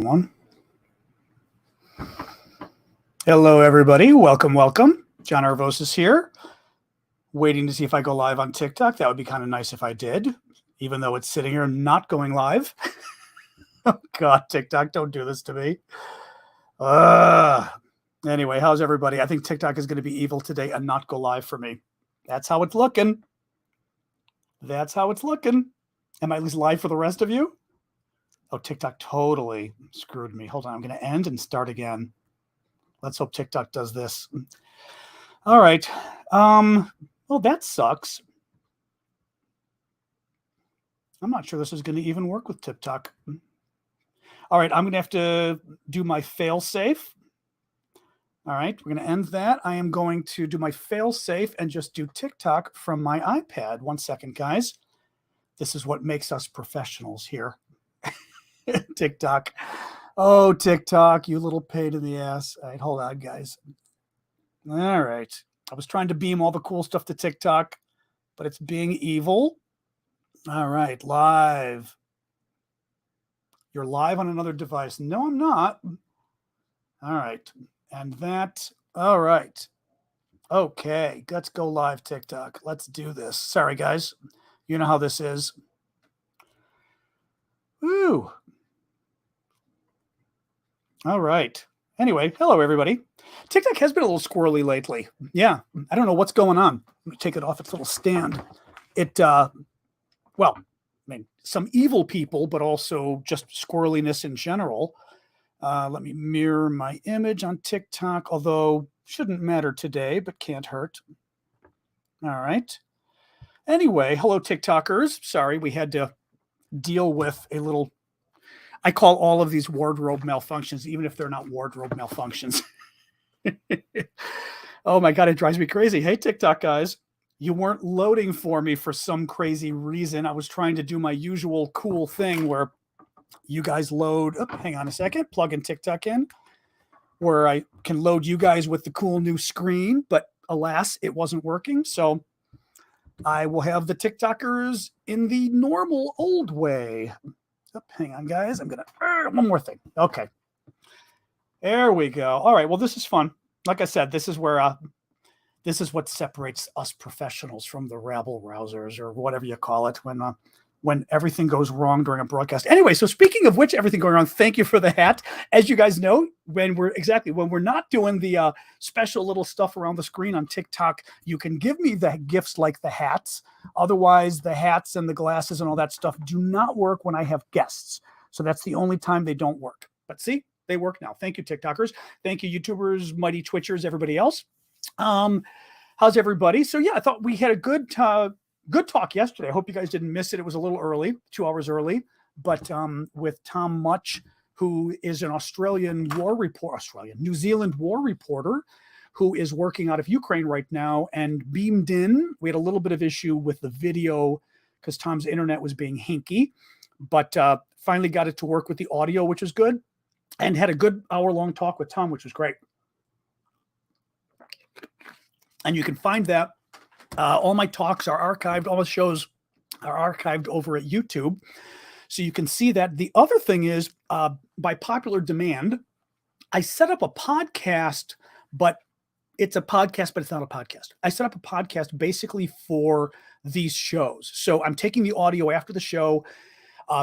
One. Hello, everybody. Welcome. John Arvosis here. Waiting to see if I go live on TikTok. That would be kind of nice if I did, even though it's sitting here not going live. Oh, God, TikTok, don't do this to me. Anyway, how's everybody? I think TikTok is going to be evil today and not go live for me. That's how it's looking. Am I at least live for the rest of you? Oh, TikTok totally screwed me. Hold on. I'm going to end and start again. Let's hope TikTok does this. All right. Well, that sucks. I'm not sure this is going to even work with TikTok. All right. I'm going to have to do my fail safe. All right. We're going to end that. I am going to do my fail safe and just do TikTok from my iPad. 1 second, guys. This is what makes us professionals here. TikTok. Oh, TikTok, you little pain in the ass. All right, hold on, guys. All right. I was trying to beam all the cool stuff to TikTok, but it's being evil. All right, live. You're live on another device. No, I'm not. All right. And that, all right. Okay, let's go live, TikTok. Let's do this. Sorry, guys. You know how this is. Woo. All right. Anyway, hello, everybody. TikTok has been a little squirrely lately. Yeah, I don't know what's going on. Let me take it off its little stand. Well, I mean, some evil people, but also just squirreliness in general. Let me mirror my image on TikTok, although shouldn't matter today, but can't hurt. All right. Anyway, hello, TikTokers. Sorry, we had to deal with a little... I call all of these wardrobe malfunctions, even if they're not wardrobe malfunctions. Oh my God, it drives me crazy. Hey, TikTok guys, you weren't loading for me for some crazy reason. I was trying to do my usual cool thing where you guys load, hang on a second, plug in TikTok in, where I can load you guys with the cool new screen, but alas, it wasn't working. So I will have the TikTokers in the normal old way. Hang on, guys. I'm going to, one more thing. Okay. There we go. All right. Well, this is fun. Like I said, this is where, this is what separates us professionals from the rabble rousers or whatever you call it when everything goes wrong during a broadcast. Anyway, so speaking of which, everything going wrong, thank you for the hat. As you guys know, when we're not doing the special little stuff around the screen on TikTok, you can give me the gifts like the hats. Otherwise, the hats and the glasses and all that stuff do not work when I have guests. So that's the only time they don't work. But see, they work now. Thank you, TikTokers. Thank you, YouTubers, mighty Twitchers, everybody else. How's everybody? So yeah, I thought we had a good talk yesterday. I hope you guys didn't miss it. It was a little early, 2 hours early, but with Tom Much, who is an New Zealand war reporter, who is working out of Ukraine right now and beamed in. We had a little bit of issue with the video because Tom's internet was being hinky, but finally got it to work with the audio, which was good, and had a good hour-long talk with Tom, which was great. And you can find that all my talks are archived. All the shows are archived over at YouTube. So you can see that. The other thing is, by popular demand, I set up a podcast, but it's a podcast, but it's not a podcast. I set up a podcast basically for these shows. So I'm taking the audio after the show,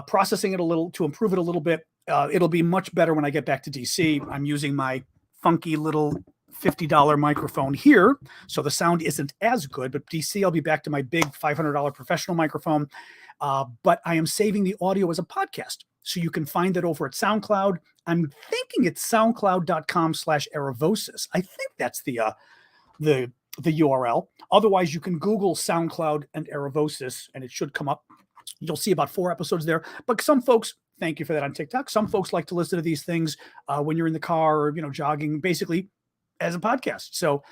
processing it a little to improve it a little bit. It'll be much better when I get back to DC. I'm using my funky little $50 microphone here, so the sound isn't as good, but DC, I'll be back to my big $500 professional microphone, but I am saving the audio as a podcast, so you can find it over at SoundCloud. I'm thinking it's soundcloud.com/Aravosis. I think that's the URL. Otherwise, you can Google SoundCloud and Aravosis, and it should come up. You'll see about 4 episodes there, but some folks, thank you for that on TikTok, some folks like to listen to these things when you're in the car or, jogging, basically as a podcast. So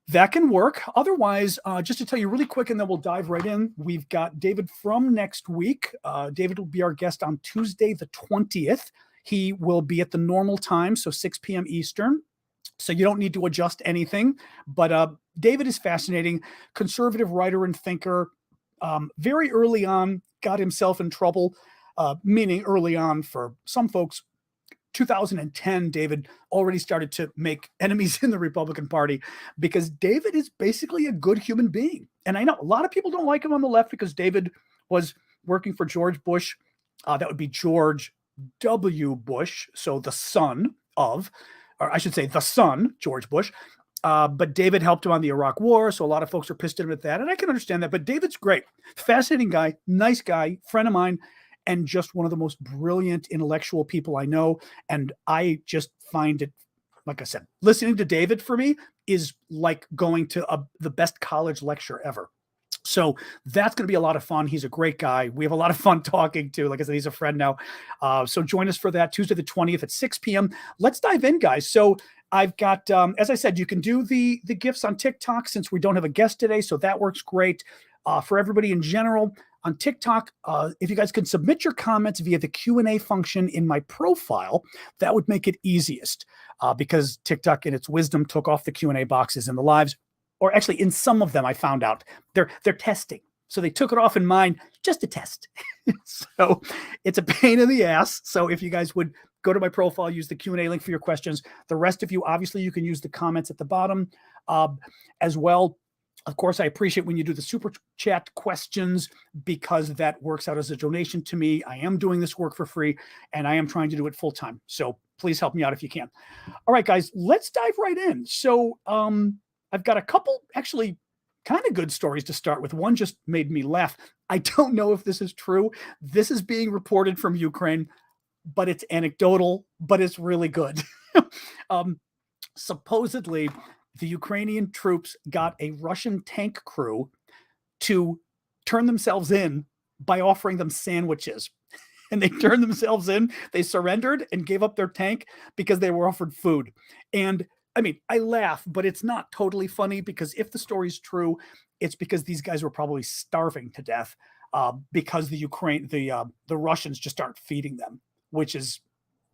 that can work. Otherwise, just to tell you really quick, and then we'll dive right in. We've got David from next week. David will be our guest on Tuesday, the 20th. He will be at the normal time, so 6 p.m. Eastern. So you don't need to adjust anything. But David is fascinating, conservative writer and thinker. Very early on, got himself in trouble, meaning early on for some folks, 2010, David already started to make enemies in the Republican Party because David is basically a good human being. And I know a lot of people don't like him on the left because David was working for George Bush. That would be George W. Bush, so the son of, or I should say the son, George Bush. But David helped him on the Iraq War, so a lot of folks are pissed at him at that, and I can understand that. But David's great, fascinating guy, nice guy, friend of mine, and just one of the most brilliant intellectual people I know. And I just find it, like I said, listening to David for me is like going to the best college lecture ever. So that's going to be a lot of fun. He's a great guy. We have a lot of fun talking to. Like I said, he's a friend now. So join us for that Tuesday the 20th at 6 p.m. Let's dive in, guys. So I've got, as I said, you can do the GIFs on TikTok since we don't have a guest today. So that works great. For everybody in general on TikTok, if you guys could submit your comments via the Q&A function in my profile, that would make it easiest because TikTok in its wisdom took off the Q&A boxes in the lives. Or actually in some of them, I found out they're testing. So they took it off in mine just to test. So it's a pain in the ass. So if you guys would go to my profile, use the Q&A link for your questions. The rest of you, obviously, you can use the comments at the bottom as well. Of course, I appreciate when you do the super chat questions because that works out as a donation to me. I am doing this work for free and I am trying to do it full time. So please help me out if you can. All right, guys, let's dive right in. So, I've got a couple actually kind of good stories to start with. One just made me laugh. I don't know if this is true. This is being reported from Ukraine, but it's anecdotal, but it's really good. Supposedly, the Ukrainian troops got a Russian tank crew to turn themselves in by offering them sandwiches. And they turned themselves in. They surrendered and gave up their tank because they were offered food. And I mean, I laugh, but it's not totally funny because if the story's true, it's because these guys were probably starving to death because the Russians just aren't feeding them, which is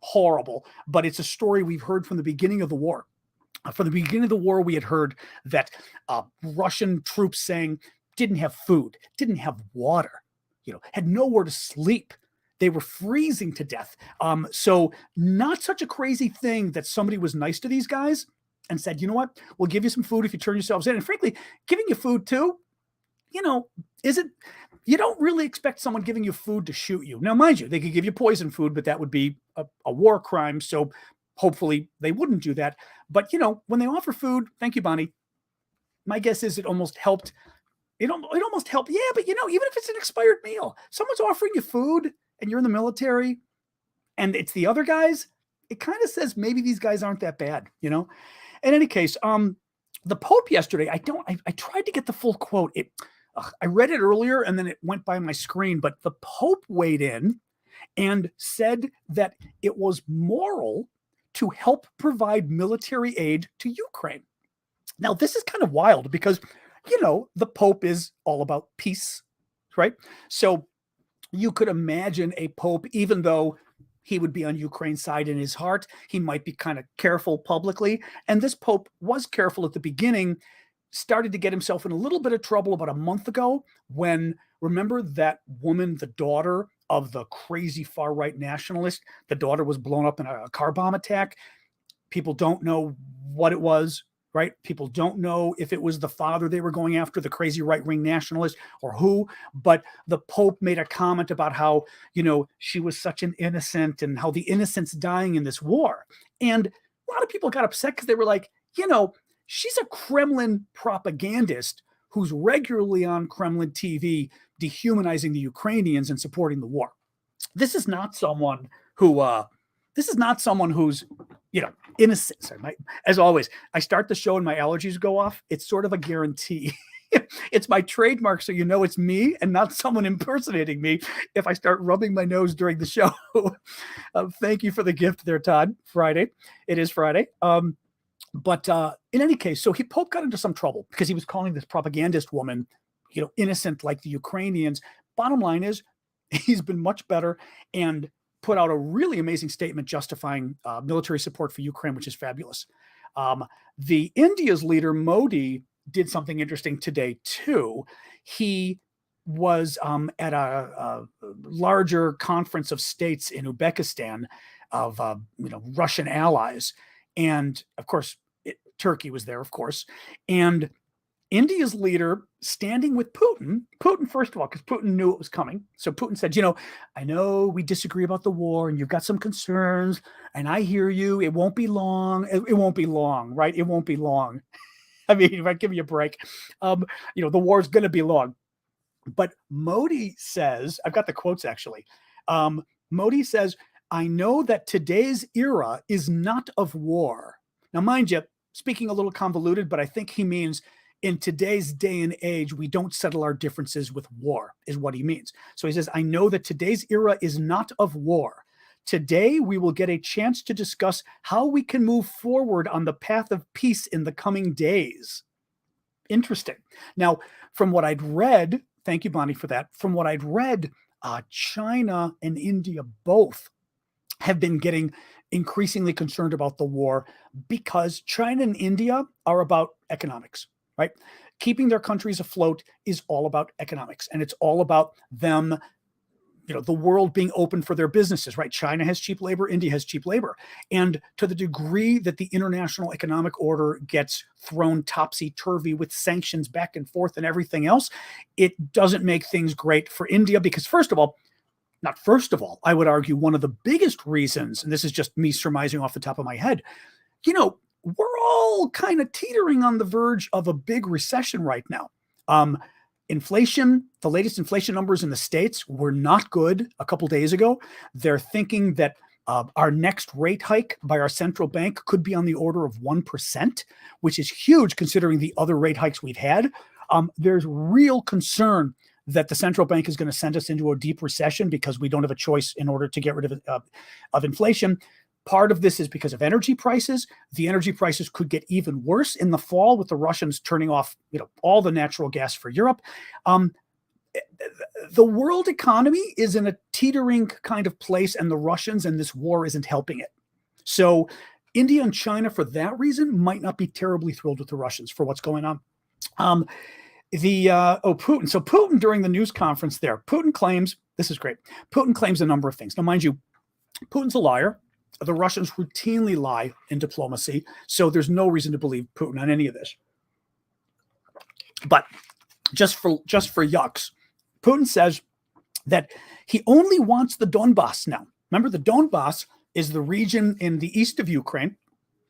horrible. But it's a story we've heard from the beginning of the war. From the beginning of the war, we had heard that Russian troops saying didn't have food, didn't have water, had nowhere to sleep. They were freezing to death. So not such a crazy thing that somebody was nice to these guys and said, you know what, we'll give you some food if you turn yourselves in. And frankly, giving you food too, you don't really expect someone giving you food to shoot you. Now, mind you, they could give you poison food, but that would be a war crime. So hopefully they wouldn't do that. But, when they offer food, thank you, Bonnie. My guess is it almost helped. It almost helped. Yeah, but even if it's an expired meal, someone's offering you food and you're in the military and it's the other guys, it kind of says maybe these guys aren't that bad, In any case, the Pope yesterday, I tried to get the full quote. I read it earlier and then it went by my screen, but the Pope weighed in and said that it was moral to help provide military aid to Ukraine. Now, this is kind of wild because, the Pope is all about peace, right? So you could imagine a Pope, even though he would be on Ukraine's side in his heart, he might be kind of careful publicly. And this Pope was careful at the beginning, started to get himself in a little bit of trouble about a month ago when, remember that woman, the daughter of the crazy far-right nationalist, the daughter was blown up in a car bomb attack. People don't know what it was, right? People don't know if it was the father they were going after, the crazy right-wing nationalist, or who. But the Pope made a comment about how, she was such an innocent and how the innocent's dying in this war. And a lot of people got upset because they were like, she's a Kremlin propagandist who's regularly on Kremlin TV dehumanizing the Ukrainians and supporting the war. This is not someone who's innocent. As always, I start the show and my allergies go off. It's sort of a guarantee. It's my trademark, so it's me and not someone impersonating me if I start rubbing my nose during the show. Thank you for the gift there, Todd. Friday. It is Friday. But in any case, so Pope got into some trouble because he was calling this propagandist woman, innocent like the Ukrainians. Bottom line is he's been much better and put out a really amazing statement justifying military support for Ukraine, which is fabulous. The India's leader, Modi, did something interesting today, too. He was at a larger conference of states in Uzbekistan, Russian allies, and of course Turkey was there, of course, and India's leader standing with Putin. Putin, first of all, because Putin knew it was coming. So Putin said, I know we disagree about the war and you've got some concerns, and I hear you. It won't be long. It won't be long, right? It won't be long. I mean, if I give you a break, the war's going to be long. But Modi says, I've got the quotes actually. Modi says, I know that today's era is not of war. Now, mind you, speaking a little convoluted, but I think he means in today's day and age, we don't settle our differences with war, is what he means. So he says, I know that today's era is not of war. Today, we will get a chance to discuss how we can move forward on the path of peace in the coming days. Interesting. Now, from what I'd read, thank you, Bonnie, for that. From what I'd read, China and India both have been getting increasingly concerned about the war because China and India are about economics. Right? Keeping their countries afloat is all about economics, and it's all about them, the world being open for their businesses, right? China has cheap labor, India has cheap labor. And to the degree that the international economic order gets thrown topsy-turvy with sanctions back and forth and everything else, it doesn't make things great for India because not first of all, I would argue one of the biggest reasons, and this is just me surmising off the top of my head, we're all kind of teetering on the verge of a big recession right now. Inflation, the latest inflation numbers in the States were not good a couple days ago. They're thinking that our next rate hike by our central bank could be on the order of 1%, which is huge considering the other rate hikes we've had. There's real concern that the central bank is going to send us into a deep recession because we don't have a choice in order to get rid of inflation. Part of this is because of energy prices. The energy prices could get even worse in the fall with the Russians turning off, all the natural gas for Europe. The world economy is in a teetering kind of place, and the Russians and this war isn't helping it. So India and China, for that reason, might not be terribly thrilled with the Russians for what's going on. Putin. So Putin, during the news conference there, Putin claims, this is great. Putin claims a number of things. Now, mind you, Putin's a liar. The Russians routinely lie in diplomacy, so there's no reason to believe Putin on any of this. But just for yucks, Putin says that he only wants the Donbass now. Remember, the Donbass is the region in the east of Ukraine.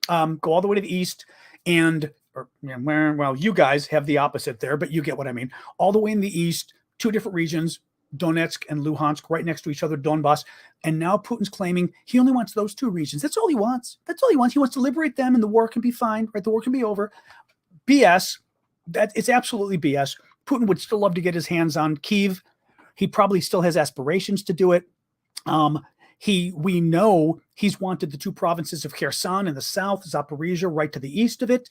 Go all the way to the east, you guys have the opposite there, but you get what I mean. All the way in the east, two different regions, Donetsk and Luhansk, right next to each other, Donbass. And now Putin's claiming he only wants those two regions. That's all he wants. That's all he wants. He wants to liberate them and the war can be fine, right? The war can be over. BS. It's absolutely BS. Putin would still love to get his hands on Kyiv. He probably still has aspirations to do it. We know he's wanted the two provinces of Kherson in the south, Zaporizhia right to the east of it,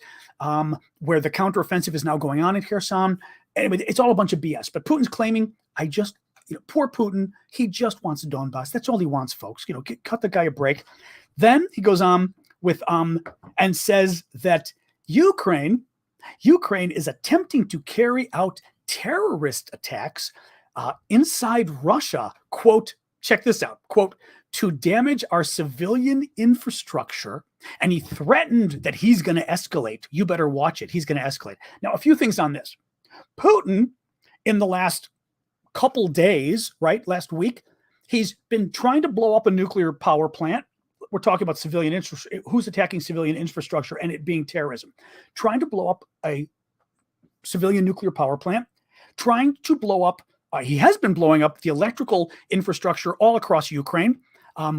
where the counteroffensive is now going on in Kherson. Anyway, it's all a bunch of BS. But Putin's claiming, poor Putin, he just wants the Donbass. That's all he wants, folks. Cut the guy a break. Then he goes on with and says that Ukraine is attempting to carry out terrorist attacks inside Russia. Quote, check this out. Quote, to damage our civilian infrastructure. And he threatened that he's going to escalate. You better watch it. He's going to escalate. Now, a few things on this. Putin, in the last couple days, right, last week, he's been trying to blow up a nuclear power plant. We're talking about who's attacking civilian infrastructure and it being terrorism. Trying to blow up a civilian nuclear power plant. Trying to blow up, he has been blowing up the electrical infrastructure all across Ukraine.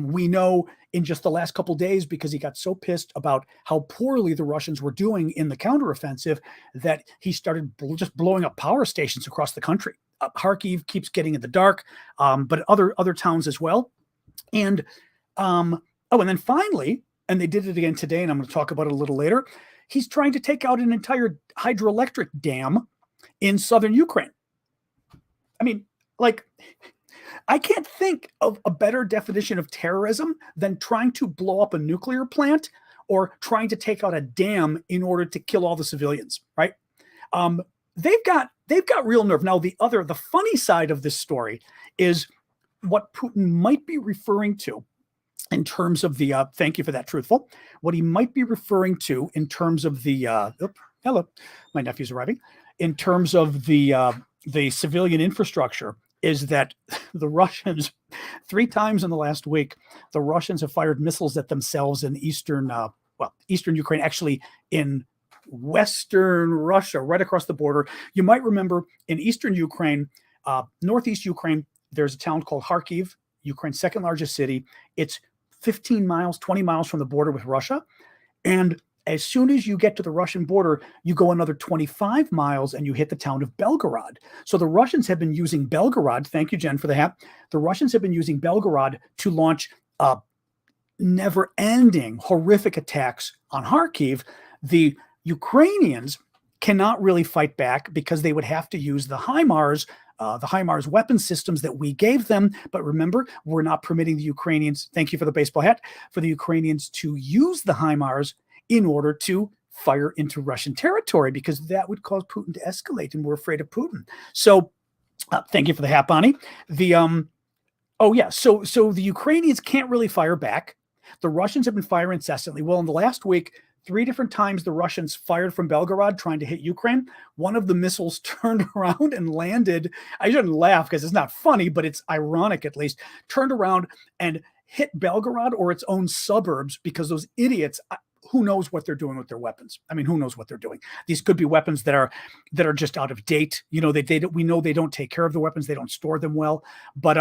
We know in just the last couple of days, because he got so pissed about how poorly the Russians were doing in the counteroffensive, that he started just blowing up power stations across the country. Kharkiv keeps getting in the dark, but other towns as well. And and then finally, and they did it again today, and I'm going to talk about it a little later, he's trying to take out an entire hydroelectric dam in southern Ukraine. I mean, I can't think of a better definition of terrorism than trying to blow up a nuclear plant or trying to take out a dam in order to kill all the civilians, right? They've got real nerve. Now, the funny side of this story is what Putin might be referring to in terms of the thank you for that, truthful. What he might be referring to in terms of the hello, my nephew's arriving. In terms of the civilian infrastructure, is that the Russians, 3 times in the last week, the Russians have fired missiles at themselves in eastern Ukraine, actually in western Russia, right across the border. You might remember in eastern Ukraine, northeast Ukraine, there's a town called Kharkiv, Ukraine's second largest city. It's 15 miles, 20 miles from the border with Russia. And as soon as you get to the Russian border, you go another 25 miles and you hit the town of Belgorod. So the Russians have been using Belgorod. Thank you, Jen, for the hat. The Russians have been using Belgorod to launch never-ending, horrific attacks on Kharkiv. The Ukrainians cannot really fight back because they would have to use the HIMARS weapon systems that we gave them. But remember, we're not permitting the Ukrainians, thank you for the baseball hat, for the Ukrainians to use the HIMARS in order to fire into Russian territory, because that would cause Putin to escalate, and we're afraid of Putin. So thank you for the hat, Bonnie. So the Ukrainians can't really fire back. The Russians have been firing incessantly. Well, in the last week, 3 different times the Russians fired from Belgorod trying to hit Ukraine. One of the missiles turned around and landed. I shouldn't laugh because it's not funny, but it's ironic at least. Turned around and hit Belgorod or its own suburbs, because those idiots, who knows what they're doing with their weapons? I mean, who knows what they're doing? These could be weapons that are just out of date. You know, we know they don't take care of the weapons. They don't store them well. But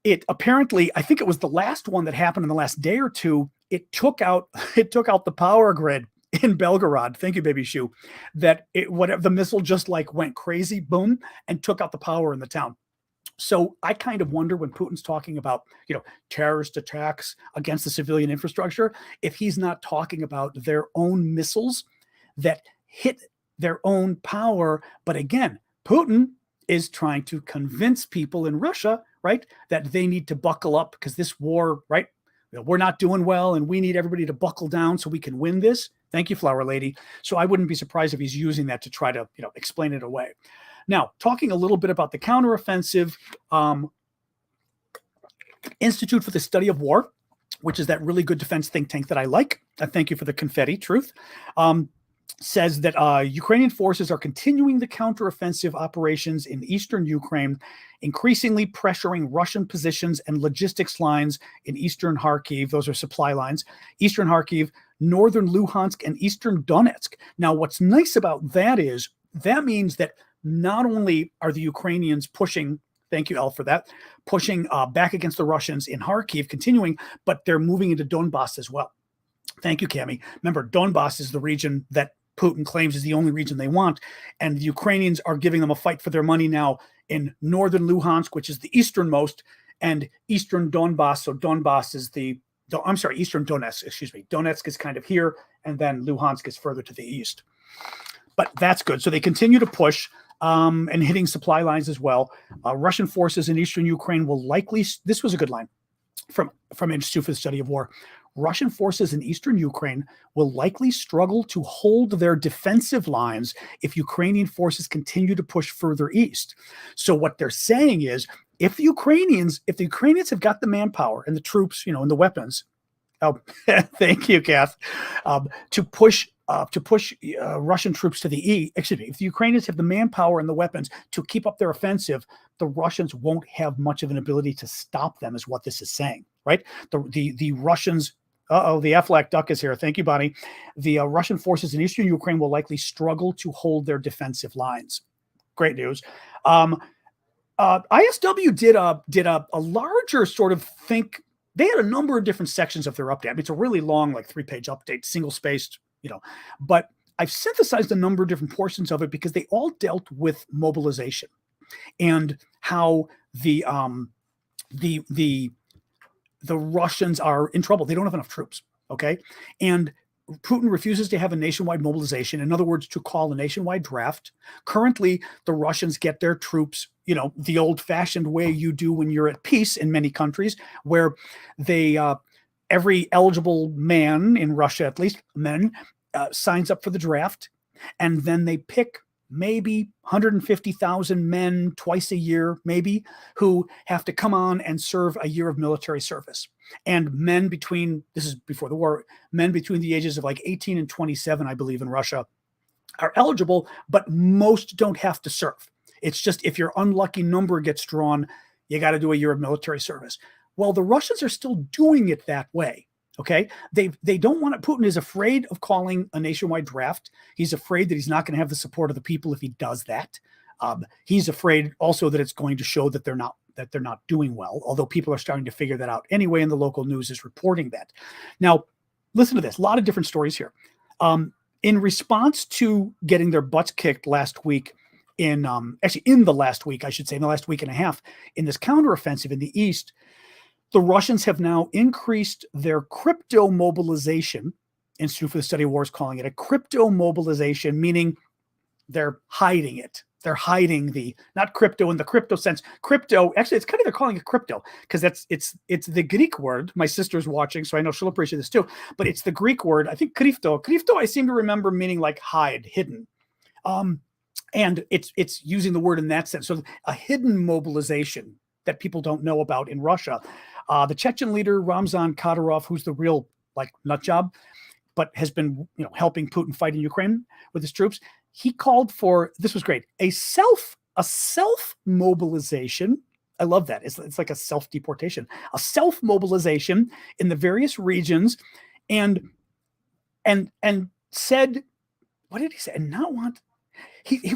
it apparently, I think it was the last one that happened in the last day or two. It took out the power grid in Belgorod. Thank you, baby shoe. The missile just like went crazy, boom, and took out the power in the town. So I kind of wonder, when Putin's talking about, terrorist attacks against the civilian infrastructure, if he's not talking about their own missiles that hit their own power. But again, Putin is trying to convince people in Russia, right, that they need to buckle up because this war, right, we're not doing well and we need everybody to buckle down so we can win this. Thank you, Flower Lady. So I wouldn't be surprised if he's using that to try to, explain it away. Now, talking a little bit about the counteroffensive, Institute for the Study of War, which is that really good defense think tank that I like. Thank you for the confetti, truth. Says that Ukrainian forces are continuing the counteroffensive operations in eastern Ukraine, increasingly pressuring Russian positions and logistics lines in eastern Kharkiv. Those are supply lines. Eastern Kharkiv, northern Luhansk, and eastern Donetsk. Now, what's nice about that is that means that not only are the Ukrainians pushing, thank you, Al, for that, pushing back against the Russians in Kharkiv, continuing, but they're moving into Donbass as well. Thank you, Cami. Remember, Donbass is the region that Putin claims is the only region they want, and the Ukrainians are giving them a fight for their money now in northern Luhansk, which is the easternmost, and eastern Donbass. So Donbass is eastern Donetsk, excuse me. Donetsk is kind of here, and then Luhansk is further to the east. But that's good. So they continue to push and hitting supply lines as well. Russian forces in eastern Ukraine will likely, this was a good line from Institute for the Study of War. Russian forces in eastern Ukraine will likely struggle to hold their defensive lines if Ukrainian forces continue to push further east. So what they're saying is, if the Ukrainians have got the manpower and the troops, and the weapons, thank you, Kath, to push Russian troops to the east. Excuse me. If the Ukrainians have the manpower and the weapons to keep up their offensive, the Russians won't have much of an ability to stop them, is what this is saying, right? The Russians. The Aflac duck is here. Thank you, Bonnie. The Russian forces in eastern Ukraine will likely struggle to hold their defensive lines. Great news. ISW did a larger sort of think. They had a number of different sections of their update. I mean, it's a really long, like 3-page update, single spaced, but I've synthesized a number of different portions of it because they all dealt with mobilization and how the Russians are in trouble. They don't have enough troops, okay? And Putin refuses to have a nationwide mobilization. In other words, to call a nationwide draft. Currently, the Russians get their troops, the old-fashioned way you do when you're at peace in many countries, where they, every eligible man in Russia, at least men, signs up for the draft, and then they pick maybe 150,000 men twice a year, maybe, who have to come on and serve a year of military service. And men between, this is before the war, men between the ages of like 18 and 27, I believe, in Russia are eligible, but most don't have to serve. It's just if your unlucky number gets drawn, you got to do a year of military service. Well, the Russians are still doing it that way. Okay, they don't want it. Putin is afraid of calling a nationwide draft. He's afraid that he's not going to have the support of the people if he does that. He's afraid also that it's going to show that they're not doing well. Although people are starting to figure that out anyway, and the local news is reporting that. Now, listen to this. A lot of different stories here. In response to getting their butts kicked last week, in the last week, I should say, in the last week and a half, in this counteroffensive in the east, the Russians have now increased their crypto mobilization. Institute for the Study of War is calling it a crypto mobilization, meaning they're hiding it. They're hiding the, not crypto in the crypto sense. Crypto, actually, it's kind of, they're calling it crypto because it's the Greek word. My sister's watching, so I know she'll appreciate this too. But it's the Greek word, I think, krypto. Krypto, I seem to remember meaning like hide, hidden. And it's using the word in that sense. So a hidden mobilization that people don't know about in Russia. The Chechen leader, Ramzan Kadyrov, who's the real like nut job, but has been helping Putin fight in Ukraine with his troops. He called for, this was great, a self mobilization. I love that. It's like a self deportation, a self mobilization in the various regions, and said, what did he say? And not want.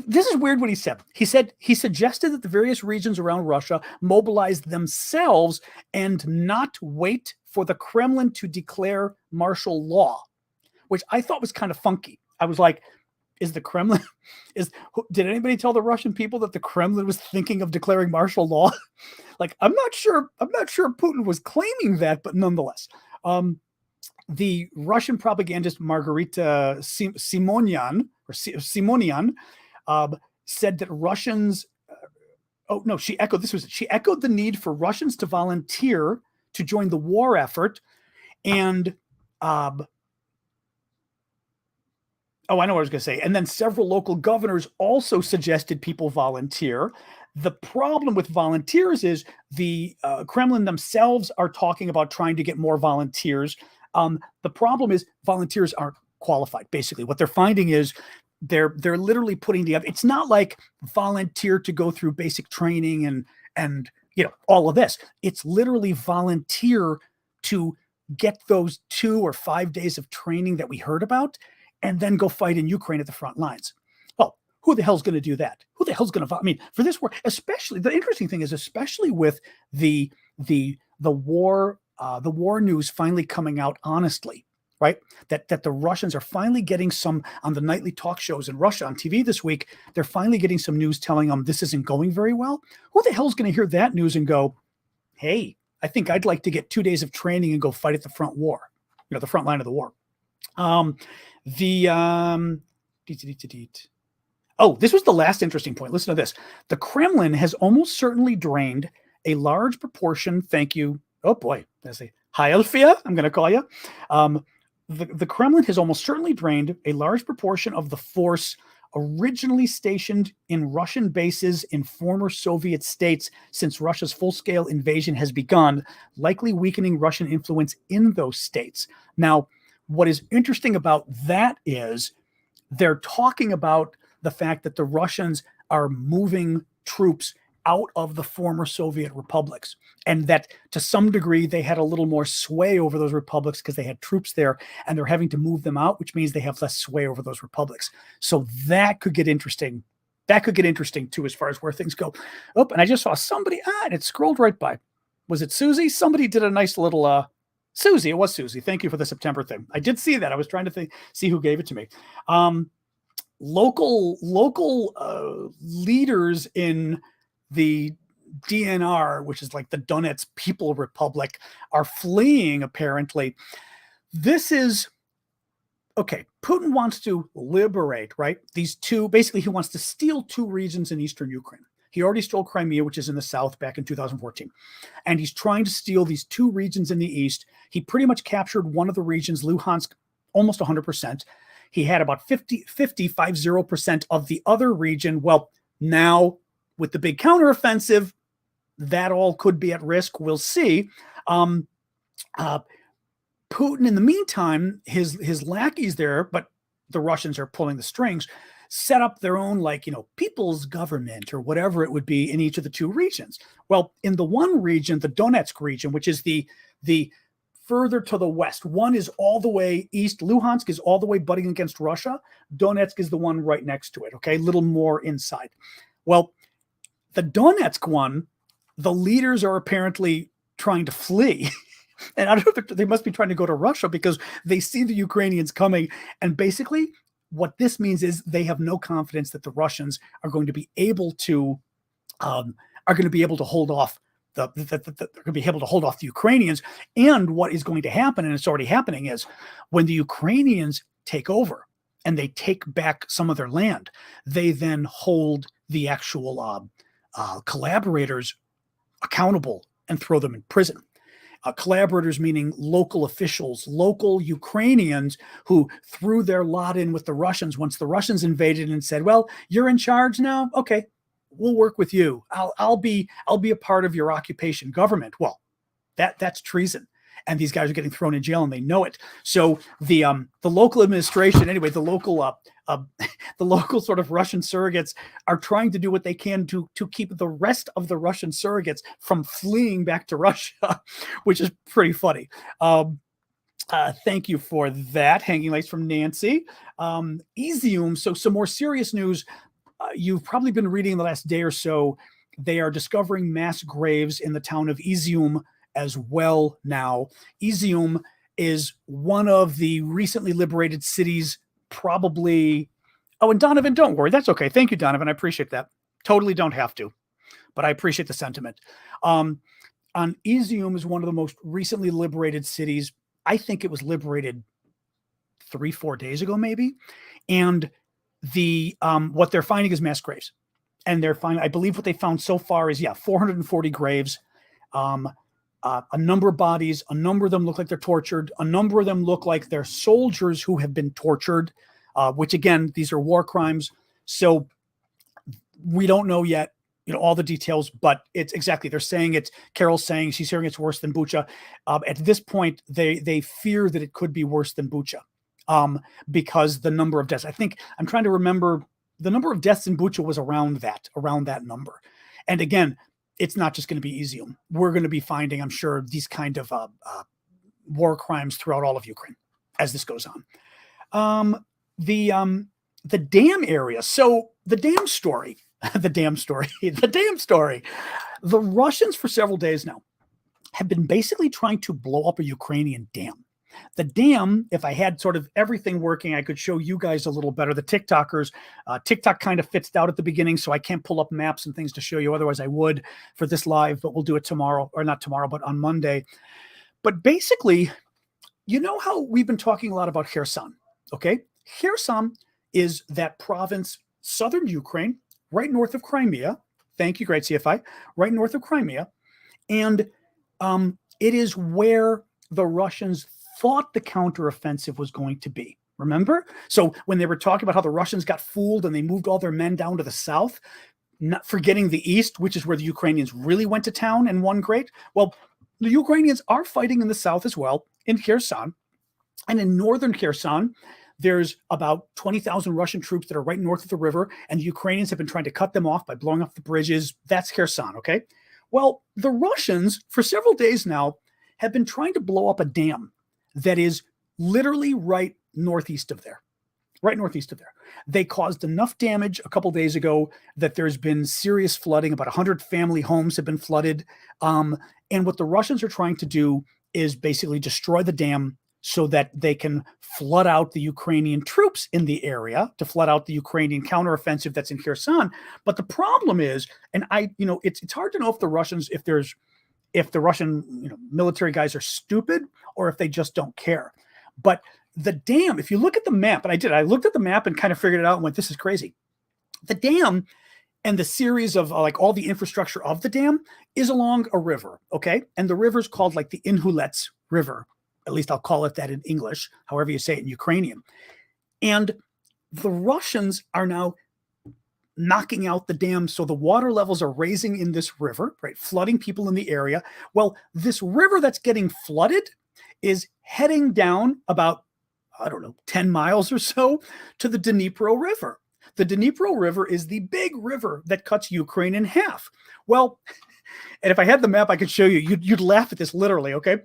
This is weird what he said. He suggested that the various regions around Russia mobilize themselves and not wait for the Kremlin to declare martial law, which I thought was kind of funky. I was like, is the Kremlin, did anybody tell the Russian people that the Kremlin was thinking of declaring martial law? Like, I'm not sure Putin was claiming that, but nonetheless. The Russian propagandist Margarita Simonian said that Russians, she echoed the need for Russians to volunteer to join the war effort. And, I know what I was going to say. And then several local governors also suggested people volunteer. The problem with volunteers is the Kremlin themselves are talking about trying to get more volunteers. The problem is volunteers aren't qualified. Basically, what they're finding is they're literally putting together. It's not like volunteer to go through basic training and all of this. It's literally volunteer to get those 2 or 5 days of training that we heard about, and then go fight in Ukraine at the front lines. Well, who the hell's going to do that? Who the hell's going to? I mean, for this war, especially the interesting thing is, especially with the war news finally coming out honestly, right? That the Russians are finally getting some on the nightly talk shows in Russia on TV this week. They're finally getting some news telling them this isn't going very well. Who the hell's going to hear that news and go, hey, I think I'd like to get 2 days of training and go fight at the front the front line of the war. This was the last interesting point. Listen to this. The Kremlin has almost certainly drained a large proportion. Thank you. Oh boy. I say, hi, Alfia. I'm going to call you. The Kremlin has almost certainly drained a large proportion of the force originally stationed in Russian bases in former Soviet states since Russia's full-scale invasion has begun, likely weakening Russian influence in those states. Now, what is interesting about that is they're talking about the fact that the Russians are moving troops out of the former Soviet republics, and that to some degree they had a little more sway over those republics because they had troops there, and they're having to move them out, which means they have less sway over those republics. So that could get interesting. That could get interesting too, as far as where things go. Oh, and I just saw somebody, and it scrolled right by. Was it Susie? Somebody did a nice little, Susie, it was Susie. Thank you for the September thing. I did see that. I was trying to see who gave it to me. Local leaders in the DNR, which is like the Donetsk People Republic, are fleeing, apparently. This is, okay, Putin wants to liberate, right? These two, basically he wants to steal 2 regions in eastern Ukraine. He already stole Crimea, which is in the south, back in 2014. And he's trying to steal these 2 regions in the east. He pretty much captured one of the regions, Luhansk, almost 100%. He had about 50% of the other region. Well, now with the big counteroffensive, that all could be at risk. We'll see. Um, Putin, in the meantime, his lackeys there, but the Russians are pulling the strings, set up their own, like, people's government or whatever it would be in each of the two regions. Well, in the one region, the Donetsk region, which is the further to the west, one is all the way east. Luhansk is all the way butting against Russia. Donetsk is the one right next to it. Okay, a little more inside. Well, the Donetsk one, the leaders are apparently trying to flee. And I don't know if they must be trying to go to Russia because they see the Ukrainians coming. And basically, what this means is they have no confidence that the Russians are going to be able to hold off they're going to be able to hold off the Ukrainians. And what is going to happen, and it's already happening, is when the Ukrainians take over and they take back some of their land, they then hold the actual collaborators accountable and throw them in prison. Collaborators meaning local officials, local Ukrainians who threw their lot in with the Russians once the Russians invaded and said, "Well, you're in charge now. Okay, we'll work with you. I'll be a part of your occupation government." Well, that's treason, and these guys are getting thrown in jail, and they know it. So the local administration, anyway, the local sort of Russian surrogates are trying to do what they can to keep the rest of the Russian surrogates from fleeing back to Russia, which is pretty funny. Thank you for that. Hanging lights from Nancy. Izium. So some more serious news. You've probably been reading the last day or so. They are discovering mass graves in the town of Izium as well now. Izium is one of the recently liberated cities, probably. Oh, and Donovan, don't worry. That's okay. Thank you, Donovan. I appreciate that. Totally don't have to, but I appreciate the sentiment. On Izium is one of the most recently liberated cities. I think it was liberated 3-4 days ago, maybe. And the what they're finding is mass graves. And they're finding, I believe what they found so far is, 440 graves. A number of bodies, a number of them look like they're tortured. A number of them look like they're soldiers who have been tortured, which again, these are war crimes. So we don't know yet, all the details, but it's exactly, they're saying it's, Carol's saying she's hearing it's worse than Bucha. At this point, they fear that it could be worse than Bucha because the number of deaths, I think, I'm trying to remember, the number of deaths in Bucha was around that number. And again, it's not just going to be Izium. We're going to be finding, I'm sure, these kind of war crimes throughout all of Ukraine as this goes on. The dam area. So the dam story, the dam story. The Russians for several days now have been basically trying to blow up a Ukrainian dam. The dam, if I had sort of everything working, I could show you guys a little better. The TikTokers, TikTok kind of fits out at the beginning, so I can't pull up maps and things to show you. Otherwise, I would for this live, but we'll do it tomorrow, or not tomorrow, but on Monday. But basically, you know how we've been talking a lot about Kherson, okay? Kherson is that province, southern Ukraine, right north of Crimea. Thank you, great CFI. Right north of Crimea. And it is where the Russians thought the counteroffensive was going to be. Remember? So when they were talking about how the Russians got fooled and they moved all their men down to the south, not forgetting the east, which is where the Ukrainians really went to town and won great. Well, the Ukrainians are fighting in the south as well, in Kherson. And in northern Kherson, there's about 20,000 Russian troops that are right north of the river, and the Ukrainians have been trying to cut them off by blowing up the bridges. That's Kherson, okay? Well, the Russians, for several days now, have been trying to blow up a dam that is literally right northeast of there. They caused enough damage a couple days ago that there's been serious flooding. About 100 family homes have been flooded. And what the Russians are trying to do is basically destroy the dam so that they can flood out the Ukrainian troops in the area, to flood out the Ukrainian counteroffensive that's in Kherson. But the problem is, and it's hard to know if the Russians, if the Russian military guys are stupid or if they just don't care. But the dam, if you look at the map, and I looked at the map and kind of figured it out and went, this is crazy. The dam and the series of like all the infrastructure of the dam is along a river, okay? And the river's called like the Inhulets River. At least I'll call it that in English, however you say it in Ukrainian. And the Russians are now knocking out the dam, so the water levels are raising in this river, right, flooding people in the area. Well, this river that's getting flooded is heading down about, I don't know, 10 miles or so to the Dnipro River. The Dnipro River is the big river that cuts Ukraine in half. Well, and if I had the map, I could show you. You'd laugh at this literally, okay?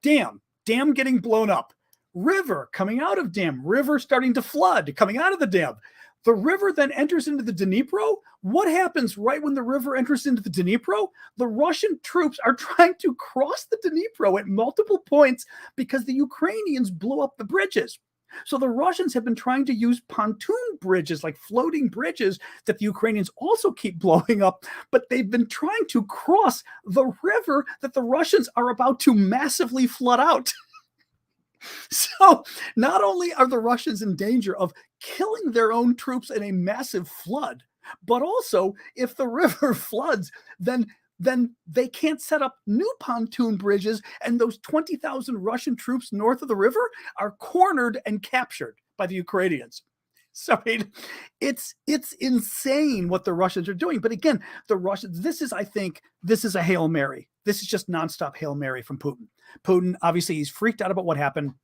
Dam getting blown up. River coming out of dam. River starting to flood, coming out of the dam. The river then enters into the Dnipro. What happens right when the river enters into the Dnipro? The Russian troops are trying to cross the Dnipro at multiple points because the Ukrainians blew up the bridges. So the Russians have been trying to use pontoon bridges, like floating bridges that the Ukrainians also keep blowing up, but they've been trying to cross the river that the Russians are about to massively flood out. So not only are the Russians in danger of killing their own troops in a massive flood, but also if the river floods, then they can't set up new pontoon bridges, and those 20,000 Russian troops north of the river are cornered and captured by the Ukrainians. So I mean, it's insane what the Russians are doing. But again, the Russians, I think this is a Hail Mary. This is just nonstop Hail Mary from Putin. Putin, obviously, he's freaked out about what happened.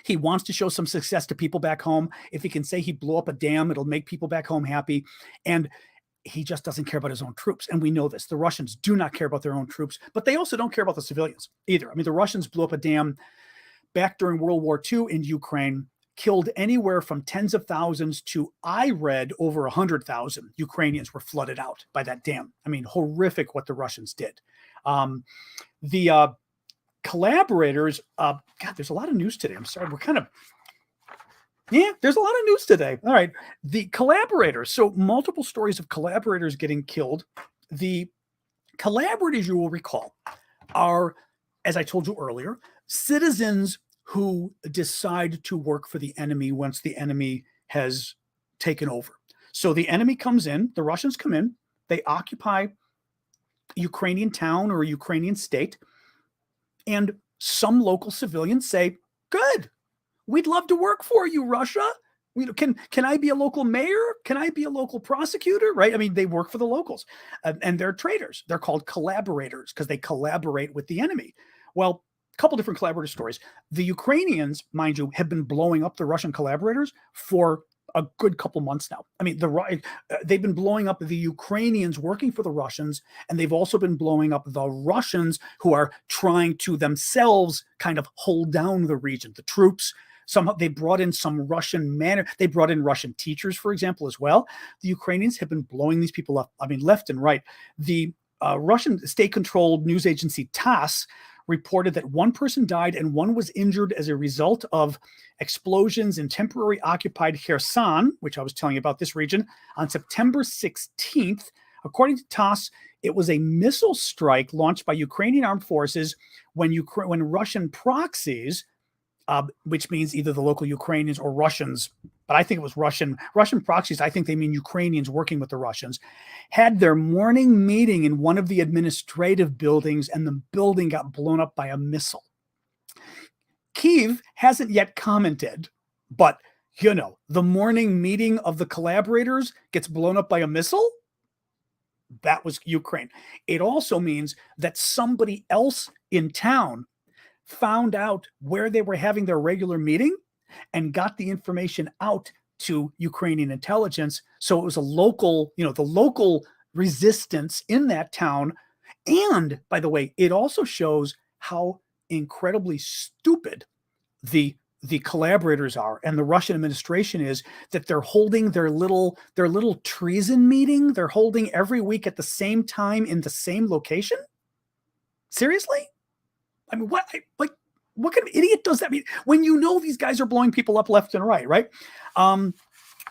He wants to show some success to people back home. If he can say he blew up a dam, it'll make people back home happy. And he just doesn't care about his own troops. And we know this. The Russians do not care about their own troops, but they also don't care about the civilians either. I mean, the Russians blew up a dam back during World War II in Ukraine, killed anywhere from tens of thousands to, I read, over 100,000 Ukrainians were flooded out by that dam. I mean, horrific what the Russians did. The collaborators, God, there's a lot of news today. I'm sorry. There's a lot of news today. All right. The collaborators. So multiple stories of collaborators getting killed. The collaborators, you will recall, are, as I told you earlier, citizens who decide to work for the enemy once the enemy has taken over. So the enemy comes in, the Russians come in, they occupy a Ukrainian town or a Ukrainian state, and some local civilians say, good, we'd love to work for you, Russia. Can I be a local mayor? Can I be a local prosecutor? Right? I mean, they work for the locals, and they're traitors. They're called collaborators because they collaborate with the enemy. Well, a couple different collaborator stories. The Ukrainians, mind you, have been blowing up the Russian collaborators for a good couple months now. I mean, they've been blowing up the Ukrainians working for the Russians, and they've also been blowing up the Russians who are trying to themselves kind of hold down the region. The troops, somehow they brought in some Russian they brought in Russian teachers, for example, as well. The Ukrainians have been blowing these people up, I mean, left and right. The Russian state-controlled news agency TASS reported that one person died and one was injured as a result of explosions in temporary occupied Kherson, which I was telling you about this region, on September 16th. According to TASS, it was a missile strike launched by Ukrainian armed forces when Russian proxies, which means either the local Ukrainians or Russians, but I think it was Russian proxies, I think they mean Ukrainians working with the Russians, had their morning meeting in one of the administrative buildings, and the building got blown up by a missile. Kyiv hasn't yet commented, but the morning meeting of the collaborators gets blown up by a missile. That was Ukraine. It also means that somebody else in town found out where they were having their regular meeting and got the information out to Ukrainian intelligence. So it was a local, the local resistance in that town. And by the way, it also shows how incredibly stupid the collaborators are and the Russian administration is, that they're holding their little treason meeting. They're holding every week at the same time in the same location. Seriously? I mean, what kind of idiot does that? I mean, when these guys are blowing people up left and right?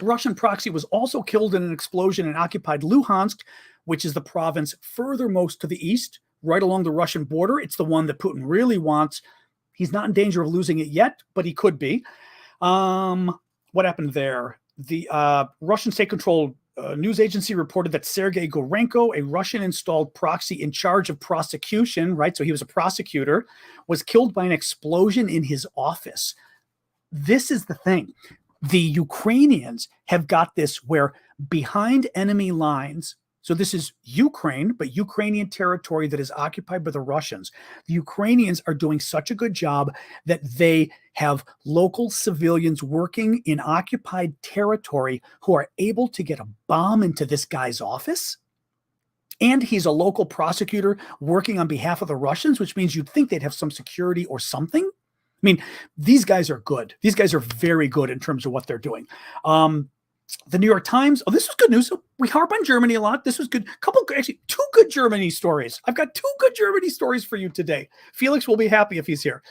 Russian proxy was also killed in an explosion in occupied Luhansk, which is the province furthermost to the east, right along the Russian border. It's the one that Putin really wants. He's not in danger of losing it yet, but he could be. What happened there? The Russian state-controlled news agency reported that Sergei Gorenko, a Russian-installed proxy in charge of prosecution, right? So he was a prosecutor, was killed by an explosion in his office. This is the thing. The Ukrainians have got this where behind enemy lines, so this is Ukraine, but Ukrainian territory that is occupied by the Russians. The Ukrainians are doing such a good job that they have local civilians working in occupied territory who are able to get a bomb into this guy's office. And he's a local prosecutor working on behalf of the Russians, which means you'd think they'd have some security or something. I mean, these guys are good. These guys are very good in terms of what they're doing. The New York Times. Oh, this was good news. So we harp on Germany a lot. This was good. Actually, 2 good Germany stories. I've got 2 good Germany stories for you today. Felix will be happy if he's here.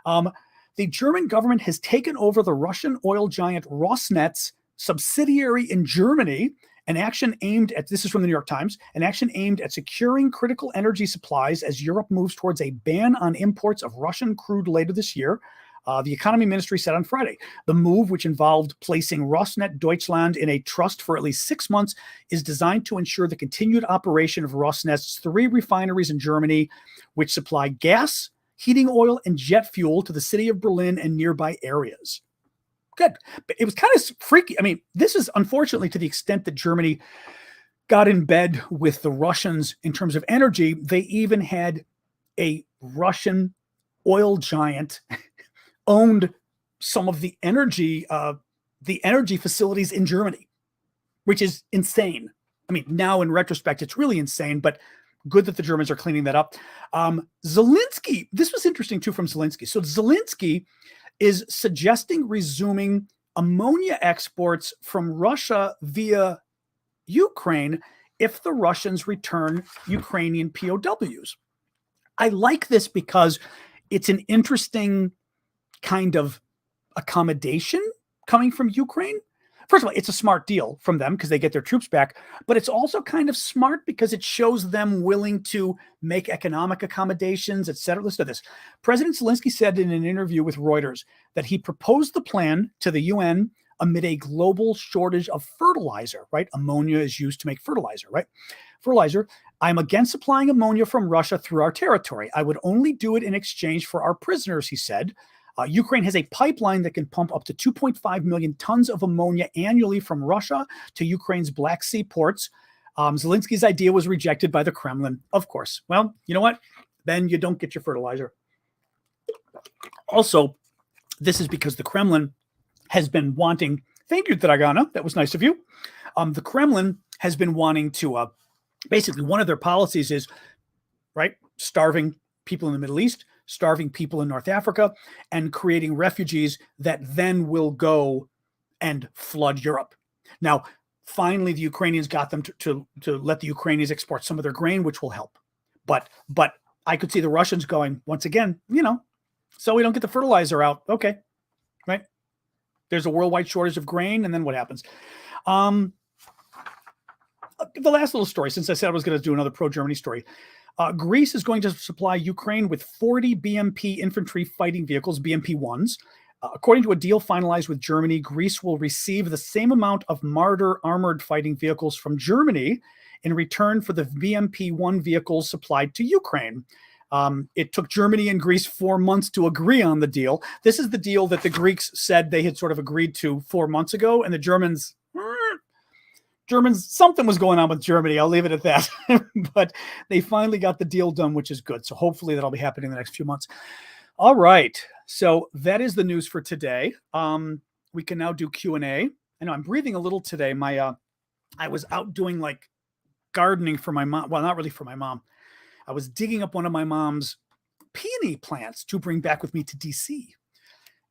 The German government has taken over the Russian oil giant Rosneft's subsidiary in Germany. An action aimed at, this is from the New York Times, an action aimed at securing critical energy supplies as Europe moves towards a ban on imports of Russian crude later this year. The economy ministry said on Friday, the move, which involved placing Rosneft Deutschland in a trust for at least 6 months, is designed to ensure the continued operation of Rosneft's 3 refineries in Germany, which supply gas, heating oil, and jet fuel to the city of Berlin and nearby areas. Good. But it was kind of freaky. I mean, this is unfortunately to the extent that Germany got in bed with the Russians in terms of energy. They even had a Russian oil giant owned some of the energy facilities in Germany, which is insane. I mean, now in retrospect, it's really insane, but good that the Germans are cleaning that up. Zelensky, this was interesting too from Zelensky. So Zelensky is suggesting resuming ammonia exports from Russia via Ukraine if the Russians return Ukrainian POWs. I like this because it's an interesting kind of accommodation coming from Ukraine. First of all, it's a smart deal from them because they get their troops back, but it's also kind of smart because it shows them willing to make economic accommodations, et cetera. Listen to this. President Zelensky said in an interview with Reuters that he proposed the plan to the UN amid a global shortage of fertilizer, right? Ammonia is used to make fertilizer, right? Fertilizer. I'm against supplying ammonia from Russia through our territory. I would only do it in exchange for our prisoners, he said. Ukraine has a pipeline that can pump up to 2.5 million tons of ammonia annually from Russia to Ukraine's Black Sea ports. Zelensky's idea was rejected by the Kremlin, of course. Well, you know what? Then you don't get your fertilizer. Also, this is because the Kremlin has been wanting, thank you, Dragana, that was nice of you. The Kremlin has been wanting to, basically one of their policies is, right, starving people in the Middle East, starving people in North Africa, and creating refugees that then will go and flood Europe. Now, finally, the Ukrainians got them to let the Ukrainians export some of their grain, which will help. But I could see the Russians going, once again, so we don't get the fertilizer out. Okay, right? There's a worldwide shortage of grain, and then what happens? The last little story, since I said I was going to do another pro-Germany story. Greece is going to supply Ukraine with 40 BMP infantry fighting vehicles, BMP-1s. According to a deal finalized with Germany, Greece will receive the same amount of Marder armored fighting vehicles from Germany in return for the BMP-1 vehicles supplied to Ukraine. It took Germany and Greece 4 months to agree on the deal. This is the deal that the Greeks said they had sort of agreed to 4 months ago, and the Germans, something was going on with Germany. I'll leave it at that. But they finally got the deal done, which is good. So hopefully that'll be happening in the next few months. All right. So that is the news for today. We can now do Q&A. I know I'm breathing a little today. I was out doing like gardening for my mom. Well, not really for my mom. I was digging up one of my mom's peony plants to bring back with me to DC.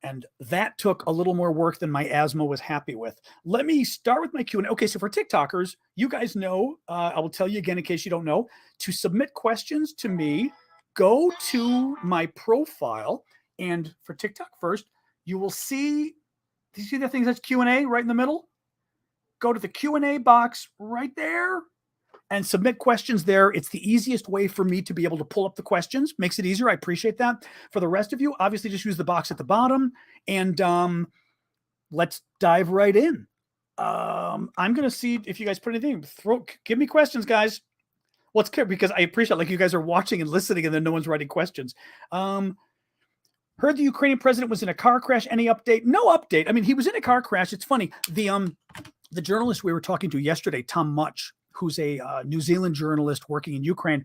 And that took a little more work than my asthma was happy with. Let me start with my Q&A. Okay, so for TikTokers, you guys know, I will tell you again in case you don't know, to submit questions to me, go to my profile. And for TikTok first, you will see, do you see the thing that's Q&A right in the middle? Go to the Q&A box right there and submit questions there. It's the easiest way for me to be able to pull up the questions. Makes it easier. I appreciate that. For the rest of you, obviously just use the box at the bottom, and let's dive right in. I'm going to see if you guys put anything. Give me questions, guys. Because I appreciate like you guys are watching and listening and then no one's writing questions. Heard the Ukrainian president was in a car crash. Any update? No update. I mean, he was in a car crash. It's funny. The journalist we were talking to yesterday, Tom Much, who's a New Zealand journalist working in Ukraine,